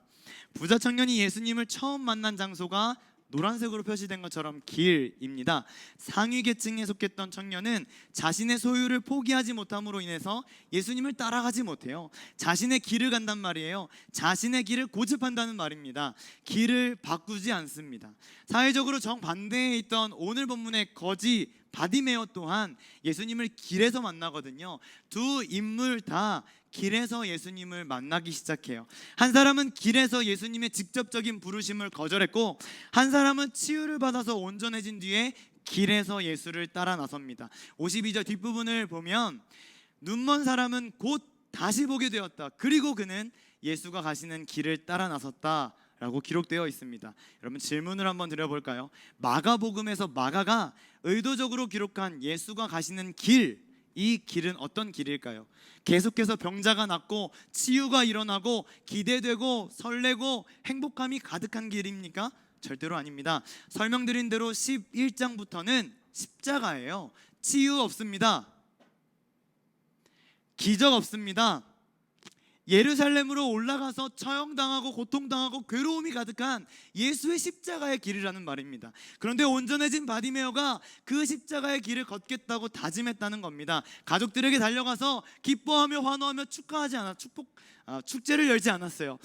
Speaker 2: 부자 청년이 예수님을 처음 만난 장소가 노란색으로 표시된 것처럼 길입니다. 상위 계층에 속했던 청년은 자신의 소유를 포기하지 못함으로 인해서 예수님을 따라가지 못해요. 자신의 길을 간단 말이에요. 자신의 길을 고집한다는 말입니다. 길을 바꾸지 않습니다. 사회적으로 정반대에 있던 오늘 본문의 거지 바디메오 또한 예수님을 길에서 만나거든요. 두 인물 다 길에서 예수님을 만나기 시작해요. 한 사람은 길에서 예수님의 직접적인 부르심을 거절했고, 한 사람은 치유를 받아서 온전해진 뒤에 길에서 예수를 따라 나섭니다. 52절 뒷부분을 보면 눈먼 사람은 곧 다시 보게 되었다. 그리고 그는 예수가 가시는 길을 따라 나섰다 라고 기록되어 있습니다. 여러분, 질문을 한번 드려볼까요? 마가복음에서 마가가 의도적으로 기록한 예수가 가시는 길, 이 길은 어떤 길일까요? 계속해서 병자가 낫고 치유가 일어나고 기대되고 설레고 행복함이 가득한 길입니까? 절대로 아닙니다. 설명드린 대로 11장부터는 십자가예요. 치유 없습니다. 기적 없습니다. 예루살렘으로 올라가서 처형당하고 고통당하고 괴로움이 가득한 예수의 십자가의 길이라는 말입니다. 그런데 온전해진 바디메오가 그 십자가의 길을 걷겠다고 다짐했다는 겁니다. 가족들에게 달려가서 기뻐하며 환호하며 축제를 열지 않았어요.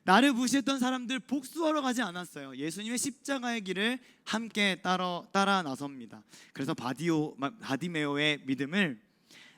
Speaker 2: 나를 무시했던 사람들 복수하러 가지 않았어요. 예수님의 십자가의 길을 함께 따라 나섭니다. 그래서 바디메오의 믿음을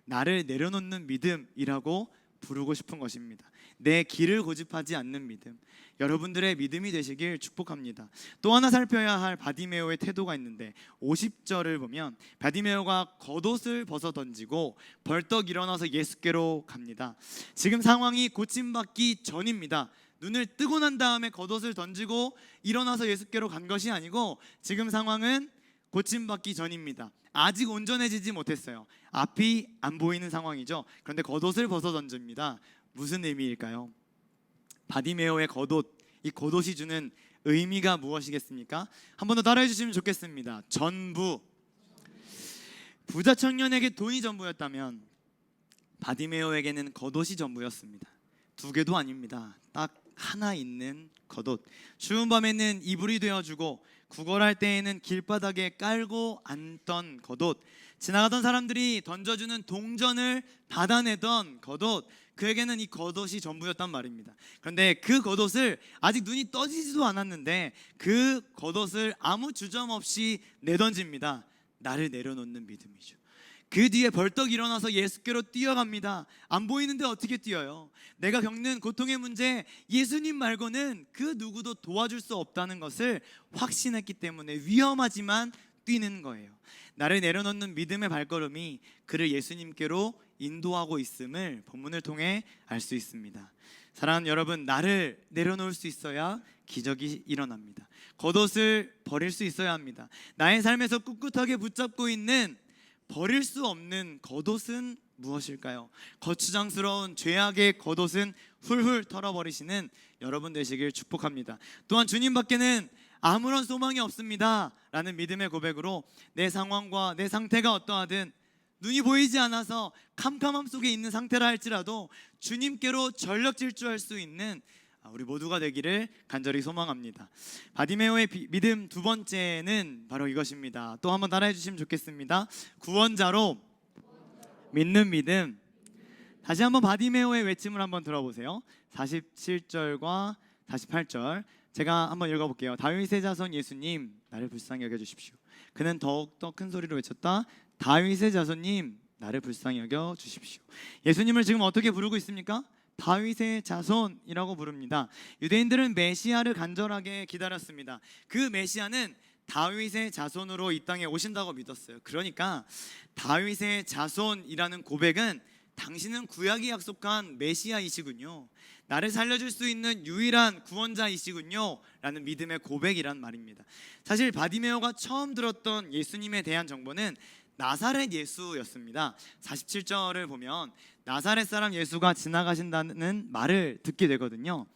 Speaker 2: 나를 내려놓는 믿음이라고 부르고 싶은 것입니다. 내 길을 고집하지 않는 믿음, 여러분들의 믿음이 되시길 축복합니다. 또 하나 살펴야 할 바디메오의 태도가 있는데 50절을 보면 바디메오가 겉옷을 벗어 던지고 벌떡 일어나서 예수께로 갑니다. 지금 상황이 고침받기 전입니다. 눈을 뜨고 난 다음에 겉옷을 던지고 일어나서 예수께로 간 것이 아니고 지금 상황은 고침받기 전입니다. 아직 온전해지지 못했어요. 앞이 안 보이는 상황이죠. 그런데 겉옷을 벗어 던집니다. 무슨 의미일까요? 바디메오의 겉옷, 이 겉옷이 주는 의미가 무엇이겠습니까? 한 번 더 따라해 주시면 좋겠습니다. 전부. 부자 청년에게 돈이 전부였다면 바디메오에게는 겉옷이 전부였습니다. 두 개도 아닙니다. 딱 하나 있는 겉옷. 추운 밤에는 이불이 되어주고 구걸할 때에는 길바닥에 깔고 앉던 겉옷. 지나가던 사람들이 던져주는 동전을 받아내던 겉옷. 그에게는 이 겉옷이 전부였단 말입니다. 그런데 그 겉옷을 아직 눈이 떠지지도 않았는데 그 겉옷을 아무 주저 없이 내던집니다. 나를 내려놓는 믿음이죠. 그 뒤에 벌떡 일어나서 예수께로 뛰어갑니다. 안 보이는데 어떻게 뛰어요? 내가 겪는 고통의 문제, 예수님 말고는 그 누구도 도와줄 수 없다는 것을 확신했기 때문에 위험하지만 뛰는 거예요. 나를 내려놓는 믿음의 발걸음이 그를 예수님께로 인도하고 있음을 본문을 통해 알 수 있습니다. 사랑하는 여러분, 나를 내려놓을 수 있어야 기적이 일어납니다. 겉옷을 버릴 수 있어야 합니다. 나의 삶에서 꿋꿋하게 붙잡고 있는 버릴 수 없는 겉옷은 무엇일까요? 거추장스러운 죄악의 겉옷은 훌훌 털어버리시는 여러분 되시길 축복합니다. 또한 주님밖에는 아무런 소망이 없습니다 라는 믿음의 고백으로 내 상황과 내 상태가 어떠하든 눈이 보이지 않아서 캄캄함 속에 있는 상태라 할지라도 주님께로 전력 질주할 수 있는 우리 모두가 되기를 간절히 소망합니다. 바디메오의 믿음 두 번째는 바로 이것입니다. 또 한번 따라해 주시면 좋겠습니다. 구원자로 믿는 믿음. 다시 한번 바디메오의 외침을 한번 들어보세요. 47절과 48절 제가 한번 읽어볼게요. 다윗의 자손 예수님, 나를 불쌍히 여겨주십시오. 그는 더욱더 큰 소리로 외쳤다. 다윗의 자손님, 나를 불쌍히 여겨주십시오. 예수님을 지금 어떻게 부르고 있습니까? 다윗의 자손이라고 부릅니다. 유대인들은 메시아를 간절하게 기다렸습니다. 그 메시아는 다윗의 자손으로 이 땅에 오신다고 믿었어요. 그러니까 다윗의 자손이라는 고백은 당신은 구약이 약속한 메시아이시군요, 나를 살려줄 수 있는 유일한 구원자이시군요 라는 믿음의 고백이란 말입니다. 사실 바디메오가 처음 들었던 예수님에 대한 정보는 나사렛 예수였습니다. 47절을 보면 나사렛 사람 예수가 지나가신다는 말을 듣게 되거든요.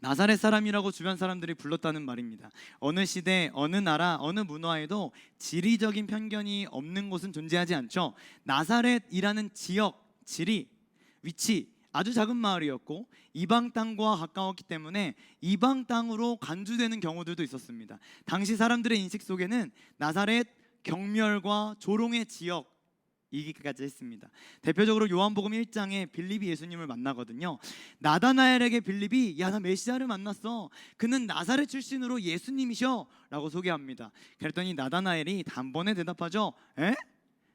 Speaker 2: 나사렛 사람이라고 주변 사람들이 불렀다는 말입니다. 어느 시대, 어느 나라, 어느 문화에도 지리적인 편견이 없는 곳은 존재하지 않죠. 나사렛이라는 지역, 지리, 위치 아주 작은 마을이었고 이방 땅과 가까웠기 때문에 이방 땅으로 간주되는 경우들도 있었습니다. 당시 사람들의 인식 속에는 나사렛 경멸과 조롱의 지역이기까지 했습니다. 대표적으로 요한복음 1장에 빌립이 예수님을 만나거든요. 나다나엘에게 빌립이 야, 나 메시아를 만났어. 그는 나사렛 출신으로 예수님이셔 라고 소개합니다. 그랬더니 나다나엘이 단번에 대답하죠. 에?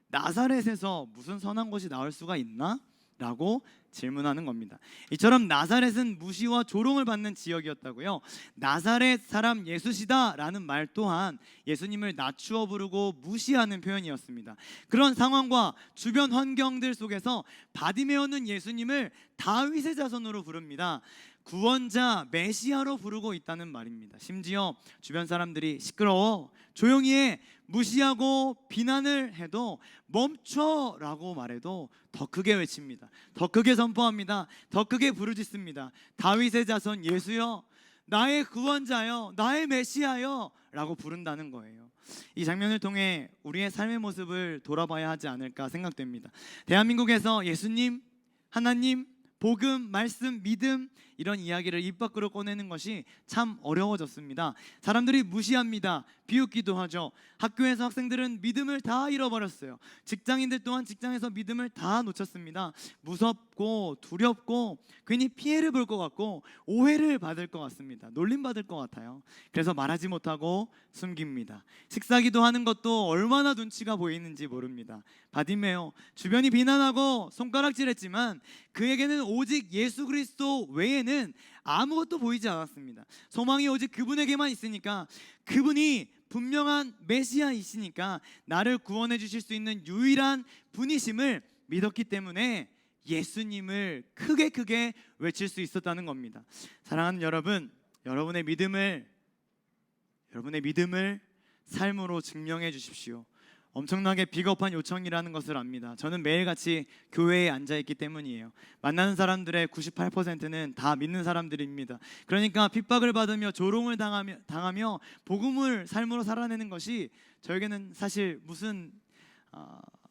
Speaker 2: 나사렛에서 무슨 선한 것이 나올 수가 있나? 라고 질문하는 겁니다. 이처럼 나사렛은 무시와 조롱을 받는 지역이었다고요. 나사렛 사람 예수시다 라는 말 또한 예수님을 낮추어 부르고 무시하는 표현이었습니다. 그런 상황과 주변 환경들 속에서 바디메오는 예수님을 다윗의 자손으로 부릅니다. 구원자 메시아로 부르고 있다는 말입니다. 심지어 주변 사람들이 시끄러워, 조용히 해, 무시하고 비난을 해도 멈춰라고 말해도 더 크게 외칩니다. 더 크게 선포합니다. 더 크게 부르짖습니다. 다윗의 자손 예수여, 나의 구원자여, 나의 메시아여 라고 부른다는 거예요. 이 장면을 통해 우리의 삶의 모습을 돌아봐야 하지 않을까 생각됩니다. 대한민국에서 예수님, 하나님, 복음, 말씀, 믿음 이런 이야기를 입 밖으로 꺼내는 것이 참 어려워졌습니다. 사람들이 무시합니다. 비웃기도 하죠. 학교에서 학생들은 믿음을 다 잃어버렸어요. 직장인들 또한 직장에서 믿음을 다 놓쳤습니다. 무섭고 두렵고 괜히 피해를 볼 것 같고 오해를 받을 것 같습니다. 놀림받을 것 같아요. 그래서 말하지 못하고 숨깁니다. 식사기도 하는 것도 얼마나 눈치가 보이는지 모릅니다. 바디메오, 주변이 비난하고 손가락질했지만 그에게는 오직 예수 그리스도 외에는 아무것도 보이지 않았습니다. 소망이 오직 그분에게만 있으니까, 그분이 분명한 메시아이시니까 나를 구원해 주실 수 있는 유일한 분이심을 믿었기 때문에 예수님을 크게 외칠 수 있었다는 겁니다. 사랑하는 여러분, 여러분의 믿음을 삶으로 증명해 주십시오. 엄청나게 비겁한 요청이라는 것을 압니다. 저는 매일같이 교회에 앉아있기 때문이에요. 만나는 사람들의 98%는 다 믿는 사람들입니다. 그러니까 핍박을 받으며 조롱을 당하며 복음을 삶으로 살아내는 것이 저에게는 사실 무슨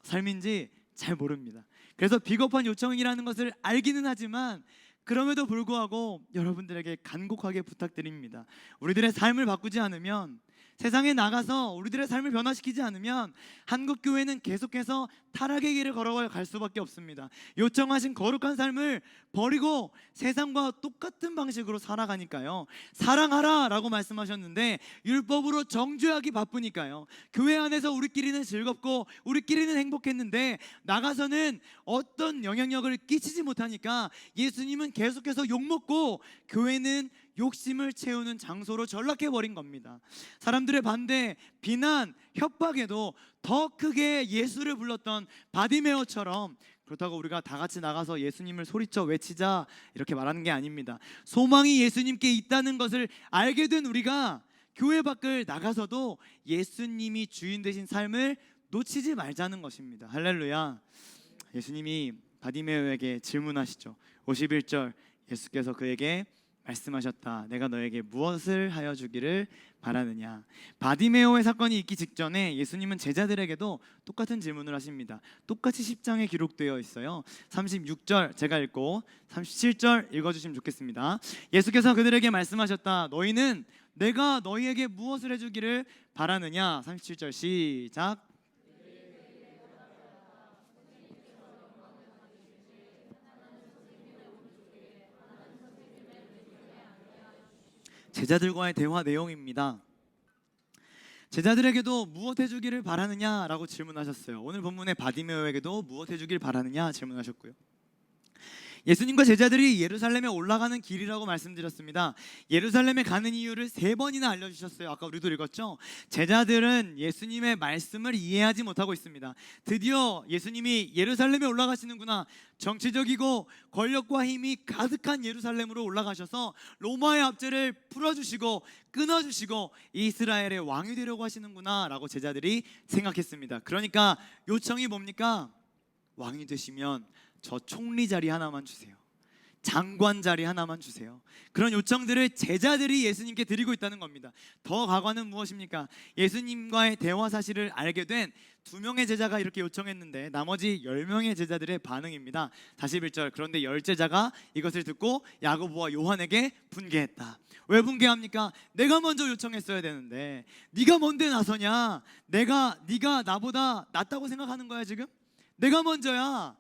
Speaker 2: 삶인지 잘 모릅니다. 그래서 비겁한 요청이라는 것을 알기는 하지만 그럼에도 불구하고 여러분들에게 간곡하게 부탁드립니다. 우리들의 삶을 바꾸지 않으면, 세상에 나가서 우리들의 삶을 변화시키지 않으면 한국교회는 계속해서 타락의 길을 걸어갈 수밖에 없습니다. 요청하신 거룩한 삶을 버리고 세상과 똑같은 방식으로 살아가니까요. 사랑하라 라고 말씀하셨는데 율법으로 정죄하기 바쁘니까요. 교회 안에서 우리끼리는 즐겁고 우리끼리는 행복했는데 나가서는 어떤 영향력을 끼치지 못하니까 예수님은 계속해서 욕먹고 교회는 욕심을 채우는 장소로 전락해버린 겁니다. 사람들의 반대, 비난, 협박에도 더 크게 예수를 불렀던 바디메오처럼, 그렇다고 우리가 다 같이 나가서 예수님을 소리쳐 외치자 이렇게 말하는 게 아닙니다. 소망이 예수님께 있다는 것을 알게 된 우리가 교회 밖을 나가서도 예수님이 주인 되신 삶을 놓치지 말자는 것입니다. 할렐루야. 예수님이 바디메오에게 질문하시죠. 51절, 예수께서 그에게 말씀하셨다. 내가 너에게 무엇을 하여 주기를 바라느냐. 바디메오의 사건이 있기 직전에 예수님은 제자들에게도 똑같은 질문을 하십니다. 똑같이 10장에 기록되어 있어요. 36절 제가 읽고 37절 읽어주시면 좋겠습니다. 예수께서 그들에게 말씀하셨다. 너희는 내가 너희에게 무엇을 해주기를 바라느냐. 37절 시작. 제자들과의 대화 내용입니다. 제자들에게도 무엇 해주기를 바라느냐라고 질문하셨어요. 오늘 본문의 바디메오에게도 무엇 해주길 바라느냐 질문하셨고요. 예수님과 제자들이 예루살렘에 올라가는 길이라고 말씀드렸습니다. 예루살렘에 가는 이유를 3번이나 알려주셨어요. 아까 우리도 읽었죠? 제자들은 예수님의 말씀을 이해하지 못하고 있습니다. 드디어 예수님이 예루살렘에 올라가시는구나. 정치적이고 권력과 힘이 가득한 예루살렘으로 올라가셔서 로마의 압제를 풀어주시고 끊어주시고 이스라엘의 왕이 되려고 하시는구나 라고 제자들이 생각했습니다. 그러니까 요청이 뭡니까? 왕이 되시면 저 총리 자리 하나만 주세요. 장관 자리 하나만 주세요. 그런 요청들을 제자들이 예수님께 드리고 있다는 겁니다. 더 과거는 무엇입니까? 예수님과의 대화 사실을 알게 된 2명의 제자가 이렇게 요청했는데 나머지 10명의 제자들의 반응입니다. 41절, 그런데 10제자가 이것을 듣고 야고보와 요한에게 분개했다. 왜 분개합니까? 내가 먼저 요청했어야 되는데 네가 뭔데 나서냐? 네가 나보다 낫다고 생각하는 거야 지금? 내가 먼저야.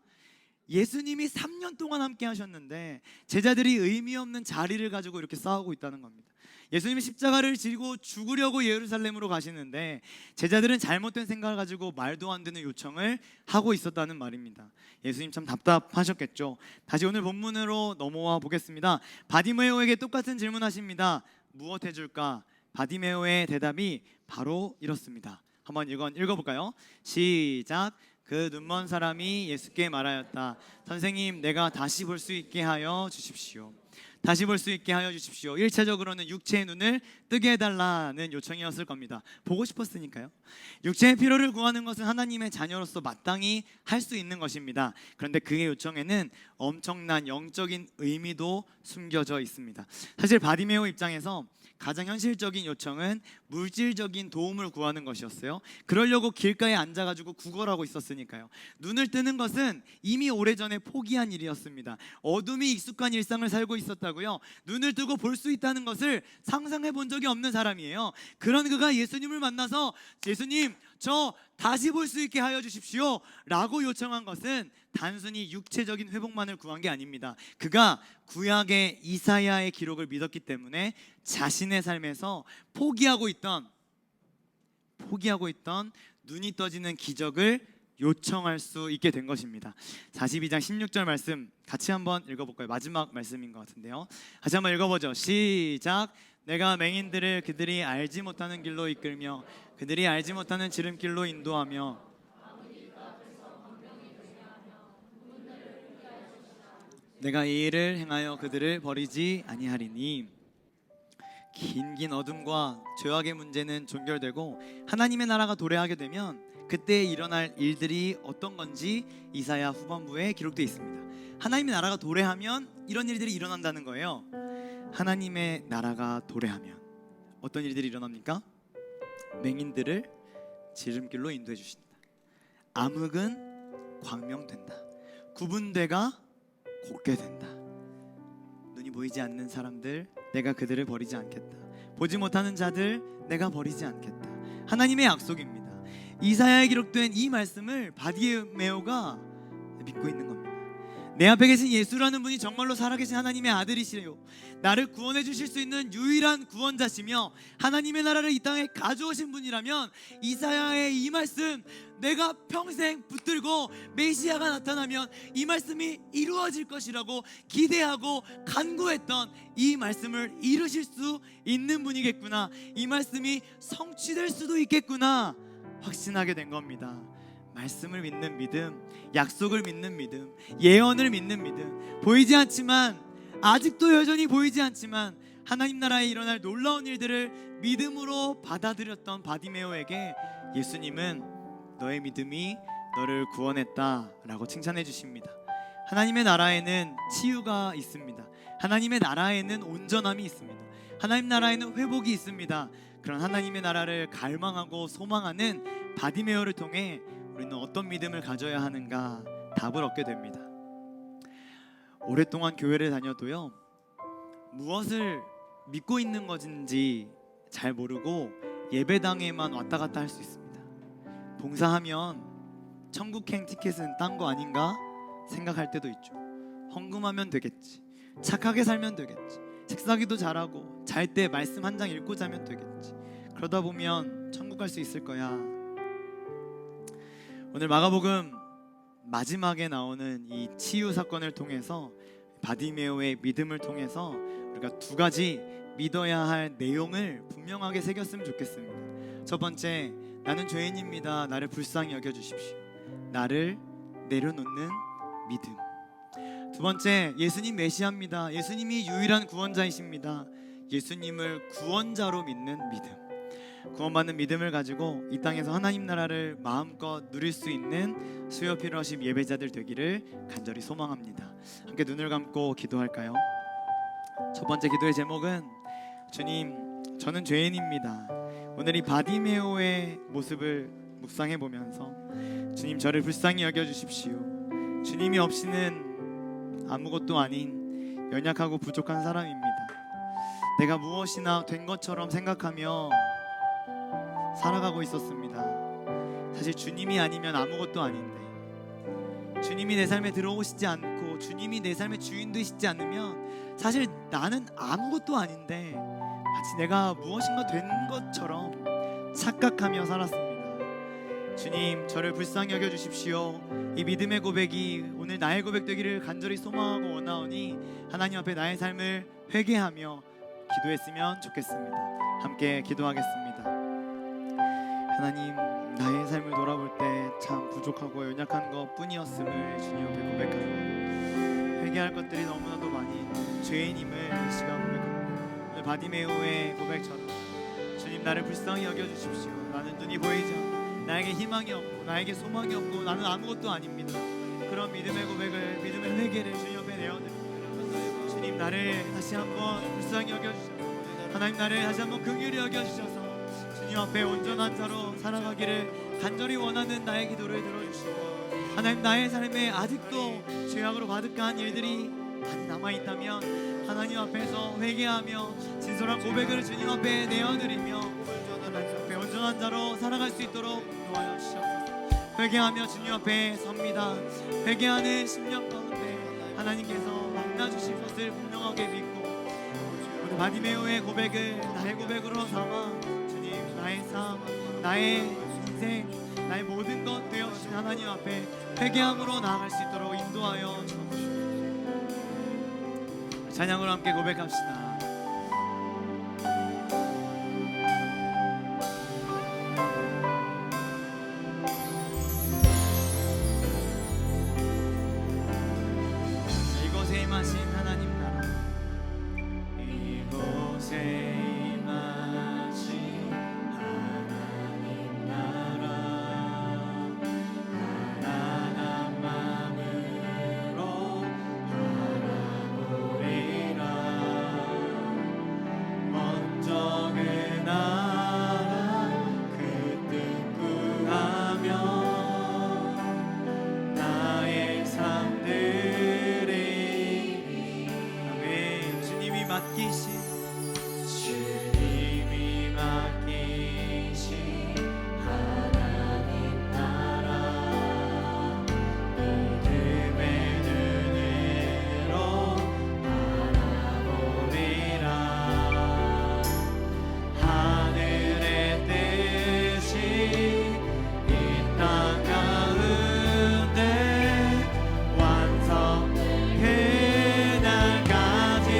Speaker 2: 예수님이 3년 동안 함께 하셨는데 제자들이 의미 없는 자리를 가지고 이렇게 싸우고 있다는 겁니다. 예수님이 십자가를 지고 죽으려고 예루살렘으로 가시는데 제자들은 잘못된 생각을 가지고 말도 안 되는 요청을 하고 있었다는 말입니다. 예수님 참 답답하셨겠죠. 다시 오늘 본문으로 넘어와 보겠습니다. 바디메오에게 똑같은 질문하십니다. 무엇 해줄까? 바디메오의 대답이 바로 이렇습니다. 한번 읽어볼까요? 시작. 그 눈먼 사람이 예수께 말하였다. 선생님, 내가 다시 볼 수 있게 하여 주십시오. 다시 볼 수 있게 하여 주십시오. 일차적으로는 육체의 눈을 뜨게 해달라는 요청이었을 겁니다. 보고 싶었으니까요. 육체의 필요를 구하는 것은 하나님의 자녀로서 마땅히 할 수 있는 것입니다. 그런데 그의 요청에는 엄청난 영적인 의미도 숨겨져 있습니다. 사실 바디메오 입장에서 가장 현실적인 요청은 물질적인 도움을 구하는 것이었어요. 그러려고 길가에 앉아가지고 구걸하고 있었으니까요. 눈을 뜨는 것은 이미 오래전에 포기한 일이었습니다. 어둠이 익숙한 일상을 살고 있었다고요. 눈을 뜨고 볼 수 있다는 것을 상상해 본 적이 없는 사람이에요. 그런 그가 예수님을 만나서 예수님, 저 다시 볼 수 있게 하여 주십시오 라고 요청한 것은 단순히 육체적인 회복만을 구한 게 아닙니다. 그가 구약의 이사야의 기록을 믿었기 때문에 자신의 삶에서 포기하고 있던 눈이 떠지는 기적을 요청할 수 있게 된 것입니다. 42장 16절 말씀 같이 한번 읽어볼까요? 마지막 말씀인 것 같은데요. 다시 한번 읽어보죠. 시작. 내가 맹인들을 그들이 알지 못하는 길로 이끌며 그들이 알지 못하는 지름길로 인도하며 내가 이 일을 행하여 그들을 버리지 아니하리니. 긴 어둠과 죄악의 문제는 종결되고 하나님의 나라가 도래하게 되면 그때 일어날 일들이 어떤 건지 이사야 후반부에 기록되어 있습니다. 하나님의 나라가 도래하면 이런 일들이 일어난다는 거예요. 하나님의 나라가 도래하면 어떤 일들이 일어납니까? 맹인들을 지름길로 인도해 주신다. 암흑은 광명된다. 굽은 데가 곱게 된다. 눈이 보이지 않는 사람들, 내가 그들을 버리지 않겠다. 보지 못하는 자들, 내가 버리지 않겠다. 하나님의 약속입니다. 이사야에 기록된 이 말씀을 바디메오가 믿고 있는 겁니다. 내 앞에 계신 예수라는 분이 정말로 살아계신 하나님의 아들이시래요. 나를 구원해 주실 수 있는 유일한 구원자시며 하나님의 나라를 이 땅에 가져오신 분이라면 이사야의 이 말씀, 내가 평생 붙들고 메시아가 나타나면 이 말씀이 이루어질 것이라고 기대하고 간구했던 이 말씀을 이루실 수 있는 분이겠구나, 이 말씀이 성취될 수도 있겠구나 확신하게 된 겁니다. 말씀을 믿는 믿음, 약속을 믿는 믿음, 예언을 믿는 믿음, 보이지 않지만, 아직도 여전히 보이지 않지만 하나님 나라에 일어날 놀라운 일들을 믿음으로 받아들였던 바디메오에게 예수님은 너의 믿음이 너를 구원했다라고 칭찬해 주십니다. 하나님의 나라에는 치유가 있습니다. 하나님의 나라에는 온전함이 있습니다. 하나님 나라에는 회복이 있습니다. 그런 하나님의 나라를 갈망하고 소망하는 바디메오를 통해 우리는 어떤 믿음을 가져야 하는가 답을 얻게 됩니다. 오랫동안 교회를 다녀도요, 무엇을 믿고 있는 것인지 잘 모르고 예배당에만 왔다 갔다 할 수 있습니다. 봉사하면 천국행 티켓은 딴 거 아닌가 생각할 때도 있죠. 헌금하면 되겠지, 착하게 살면 되겠지, 책사기도 잘하고 잘 때 말씀 한 장 읽고 자면 되겠지, 그러다 보면 천국 갈 수 있을 거야. 오늘 마가복음 마지막에 나오는 이 치유 사건을 통해서, 바디메오의 믿음을 통해서 우리가 두 가지 믿어야 할 내용을 분명하게 새겼으면 좋겠습니다. 첫 번째, 나는 죄인입니다. 나를 불쌍히 여겨주십시오. 나를 내려놓는 믿음. 두 번째, 예수님 메시아입니다. 예수님이 유일한 구원자이십니다. 예수님을 구원자로 믿는 믿음. 구원받는 믿음을 가지고 이 땅에서 하나님 나라를 마음껏 누릴 수 있는 수요 필요하심 예배자들 되기를 간절히 소망합니다. 함께 눈을 감고 기도할까요? 첫 번째 기도의 제목은 주님, 저는 죄인입니다. 오늘 이 바디메오의 모습을 묵상해 보면서 주님, 저를 불쌍히 여겨 주십시오. 주님이 없이는 아무것도 아닌 연약하고 부족한 사람입니다. 내가 무엇이나 된 것처럼 생각하며 살아가고 있었습니다. 사실 주님이 아니면 아무것도 아닌데, 주님이 내 삶에 들어오시지 않고 주님이 내 삶의 주인 되시지 않으면 사실 나는 아무것도 아닌데 마치 내가 무엇인가 된 것처럼 착각하며 살았습니다. 주님, 저를 불쌍히 여겨 주십시오. 이 믿음의 고백이 오늘 나의 고백 되기를 간절히 소망하고 원하오니 하나님 앞에 나의 삶을 회개하며 기도했으면 좋겠습니다. 함께 기도하겠습니다. 하나님, 나의 삶을 돌아볼 때 참 부족하고 연약한 것 뿐이었음을 주님 앞에 고백합니다. 회개할 것들이 너무나도 많이 있는 죄인임을 이 시간 고백합니다. 오늘 바디메오의 고백처럼 주님, 나를 불쌍히 여겨주십시오. 나는 눈이 보이지 않고 나에게 희망이 없고 나에게 소망이 없고 나는 아무것도 아닙니다. 그런 믿음의 고백을, 믿음의 회개를 주님 앞에 내어드립니다. 주님, 나를 다시 한번 불쌍히 여겨주셔서 하나님, 나를 다시 한번 긍휼히 여겨주셔서 주님 앞에 온전한 자로 살아가기를 간절히 원하는 나의 기도를 들어주시고, 하나님, 나의 삶에 아직도 죄악으로 가득한 일들이 많이 남아있다면 하나님 앞에서 회개하며 진솔한 고백을 주님 앞에 내어드리며 하나님 앞에 온전한 자로 살아갈 수 있도록 도와여 주시옵소서. 회개하며 주님 앞에 섭니다. 회개하는 심령 가운데 하나님께서 만나주실 것을 분명하게 믿고 오늘 바디메오의 고백을 나의 고백으로 삼아 주님, 나의 삶, 나의 인생, 나의 모든 것 되어주신 하나님 앞에 회개함으로 나아갈 수 있도록 인도하여 주옵소서. 찬양으로 함께 고백합시다. 이곳에 임하신 하나님 나라, 이곳에 임하신 하나님 나라, 하나님 마음으로 바라보리라. 먼저 그 나라 그 뜻 구하며 나의 삶들이 주님이 맡기신 하나님 나라, 믿음의 눈으로 바라보리라. 하늘의 뜻이 이 땅 가운데 완성 그날까지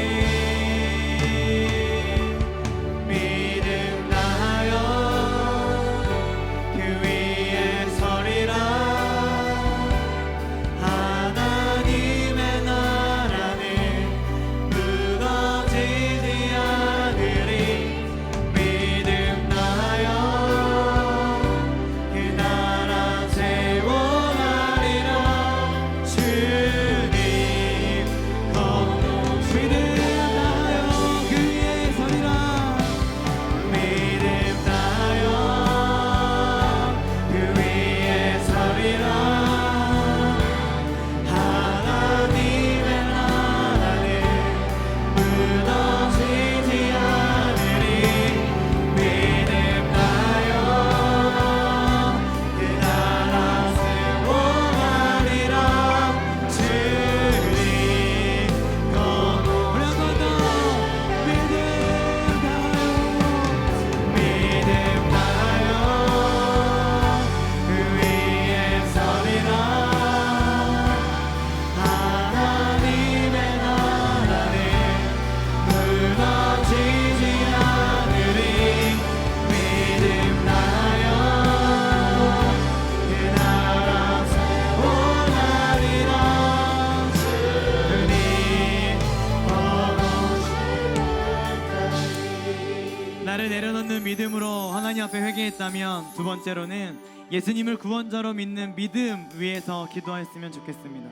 Speaker 2: 나를 내려놓는 믿음으로 하나님 앞에 회개했다면, 두 번째로는 예수님을 구원자로 믿는 믿음 위에서 기도했으면 좋겠습니다.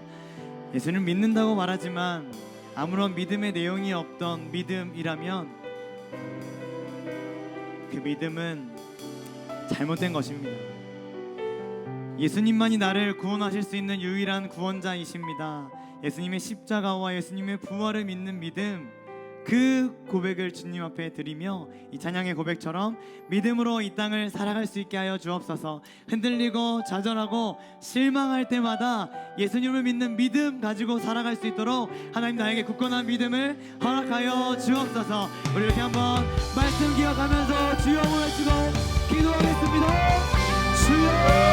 Speaker 2: 예수님을 믿는다고 말하지만 아무런 믿음의 내용이 없던 믿음이라면 그 믿음은 잘못된 것입니다. 예수님만이 나를 구원하실 수 있는 유일한 구원자이십니다. 예수님의 십자가와 예수님의 부활을 믿는 믿음, 그 고백을 주님 앞에 드리며 이 찬양의 고백처럼 믿음으로 이 땅을 살아갈 수 있게 하여 주옵소서. 흔들리고 좌절하고 실망할 때마다 예수님을 믿는 믿음 가지고 살아갈 수 있도록 하나님 나에게 굳건한 믿음을 허락하여 주옵소서. 우리 이렇게 한번 말씀 기억하면서 주여를 외치고 기도하겠습니다. 주여,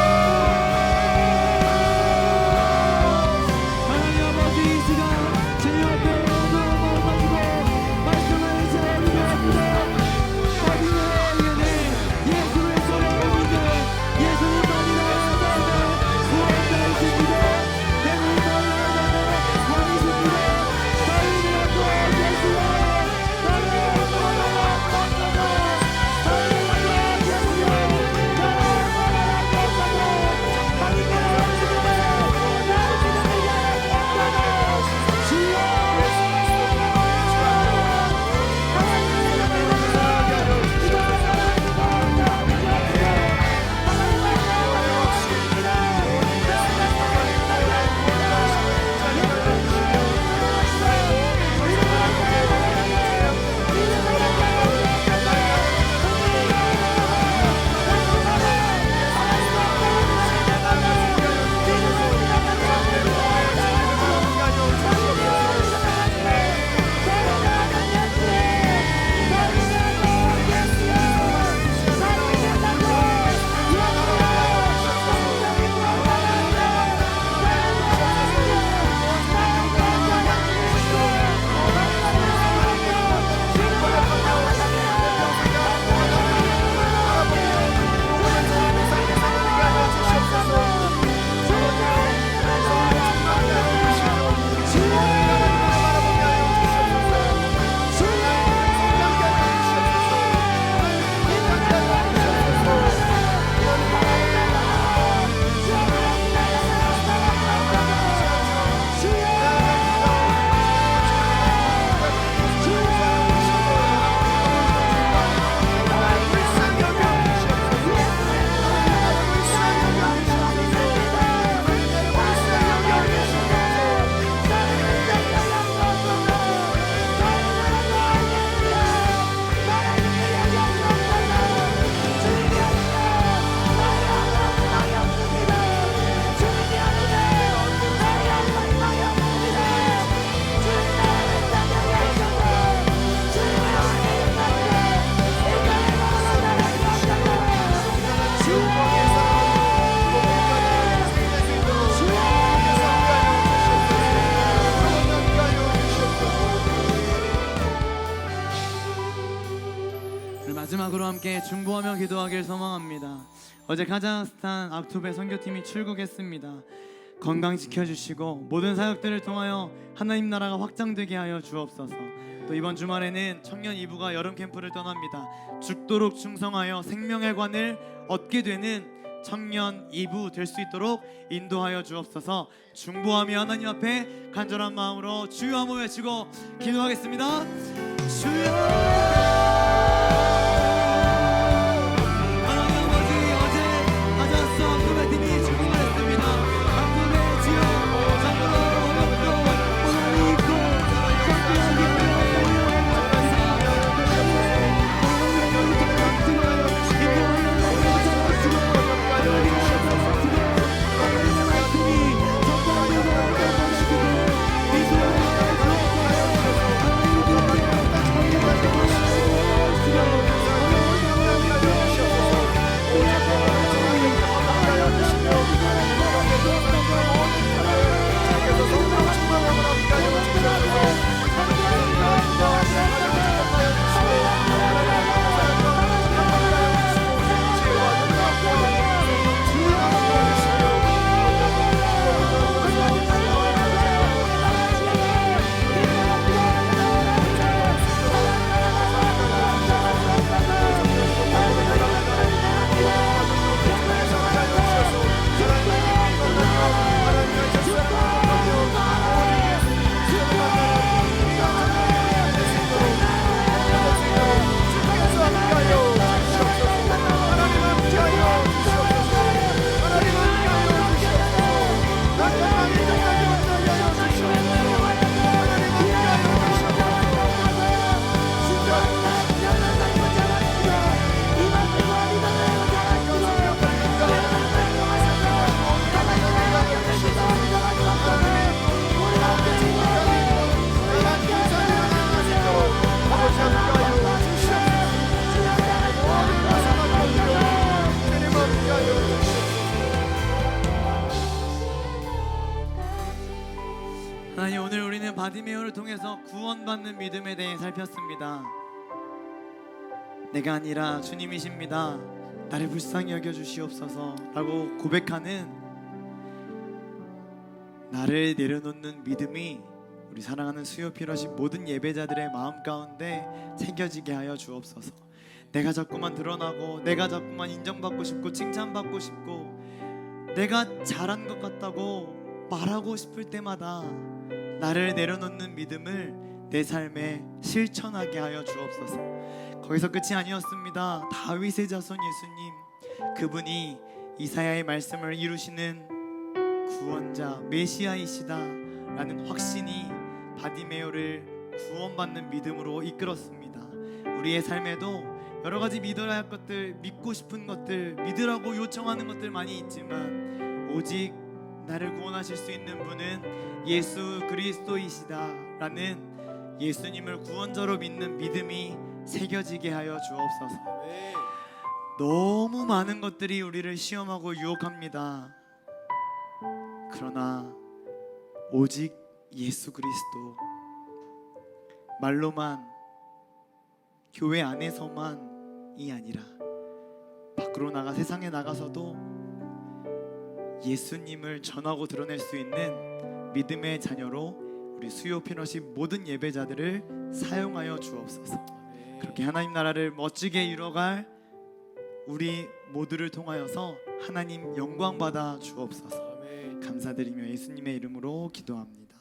Speaker 2: 마지막으로 함께 중보하며 기도하길 소망합니다. 어제 카자흐스탄 악투베 선교팀이 출국했습니다. 건강 지켜주시고 모든 사역들을 통하여 하나님 나라가 확장되게 하여 주옵소서. 또 이번 주말에는 청년 2부가 여름 캠프를 떠납니다. 죽도록 충성하여 생명의 관을 얻게 되는 청년 2부 될 수 있도록 인도하여 주옵소서. 중보하며 하나님 앞에 간절한 마음으로 주여 한번 외치고 기도하겠습니다. 주여, 하나님, 오늘 우리는 바디메오를 통해서 구원받는 믿음에 대해 살폈습니다. 내가 아니라 주님이십니다. 나를 불쌍히 여겨주시옵소서 라고 고백하는 나를 내려놓는 믿음이 우리 사랑하는 수요 필요하신 모든 예배자들의 마음 가운데 새겨지게 하여 주옵소서. 내가 자꾸만 드러나고 내가 자꾸만 인정받고 싶고 칭찬받고 싶고 내가 잘한 것 같다고 말하고 싶을 때마다 나를 내려놓는 믿음을 내 삶에 실천하게 하여 주옵소서. 거기서 끝이 아니었습니다. 다윗의 자손 예수님, 그분이 이사야의 말씀을 이루시는 구원자 메시아이시다 라는 확신이 바디메오를 구원받는 믿음으로 이끌었습니다. 우리의 삶에도 여러 가지 믿어야 할 것들, 믿고 싶은 것들, 믿으라고 요청하는 것들 많이 있지만 오직 나를 구원하실 수 있는 분은 예수 그리스도이시다 라는 예수님을 구원자로 믿는 믿음이 새겨지게 하여 주옵소서. 너무 많은 것들이 우리를 시험하고 유혹합니다. 그러나 오직 예수 그리스도, 말로만 교회 안에서만이 아니라 밖으로 나가 세상에 나가서도 예수님을 전하고 드러낼 수 있는 믿음의 자녀로 우리 수요 피너시 모든 예배자들을 사용하여 주옵소서. 그렇게 하나님 나라를 멋지게 이뤄갈 우리 모두를 통하여서 하나님 영광 받아 주옵소서. 감사드리며 예수님의 이름으로 기도합니다.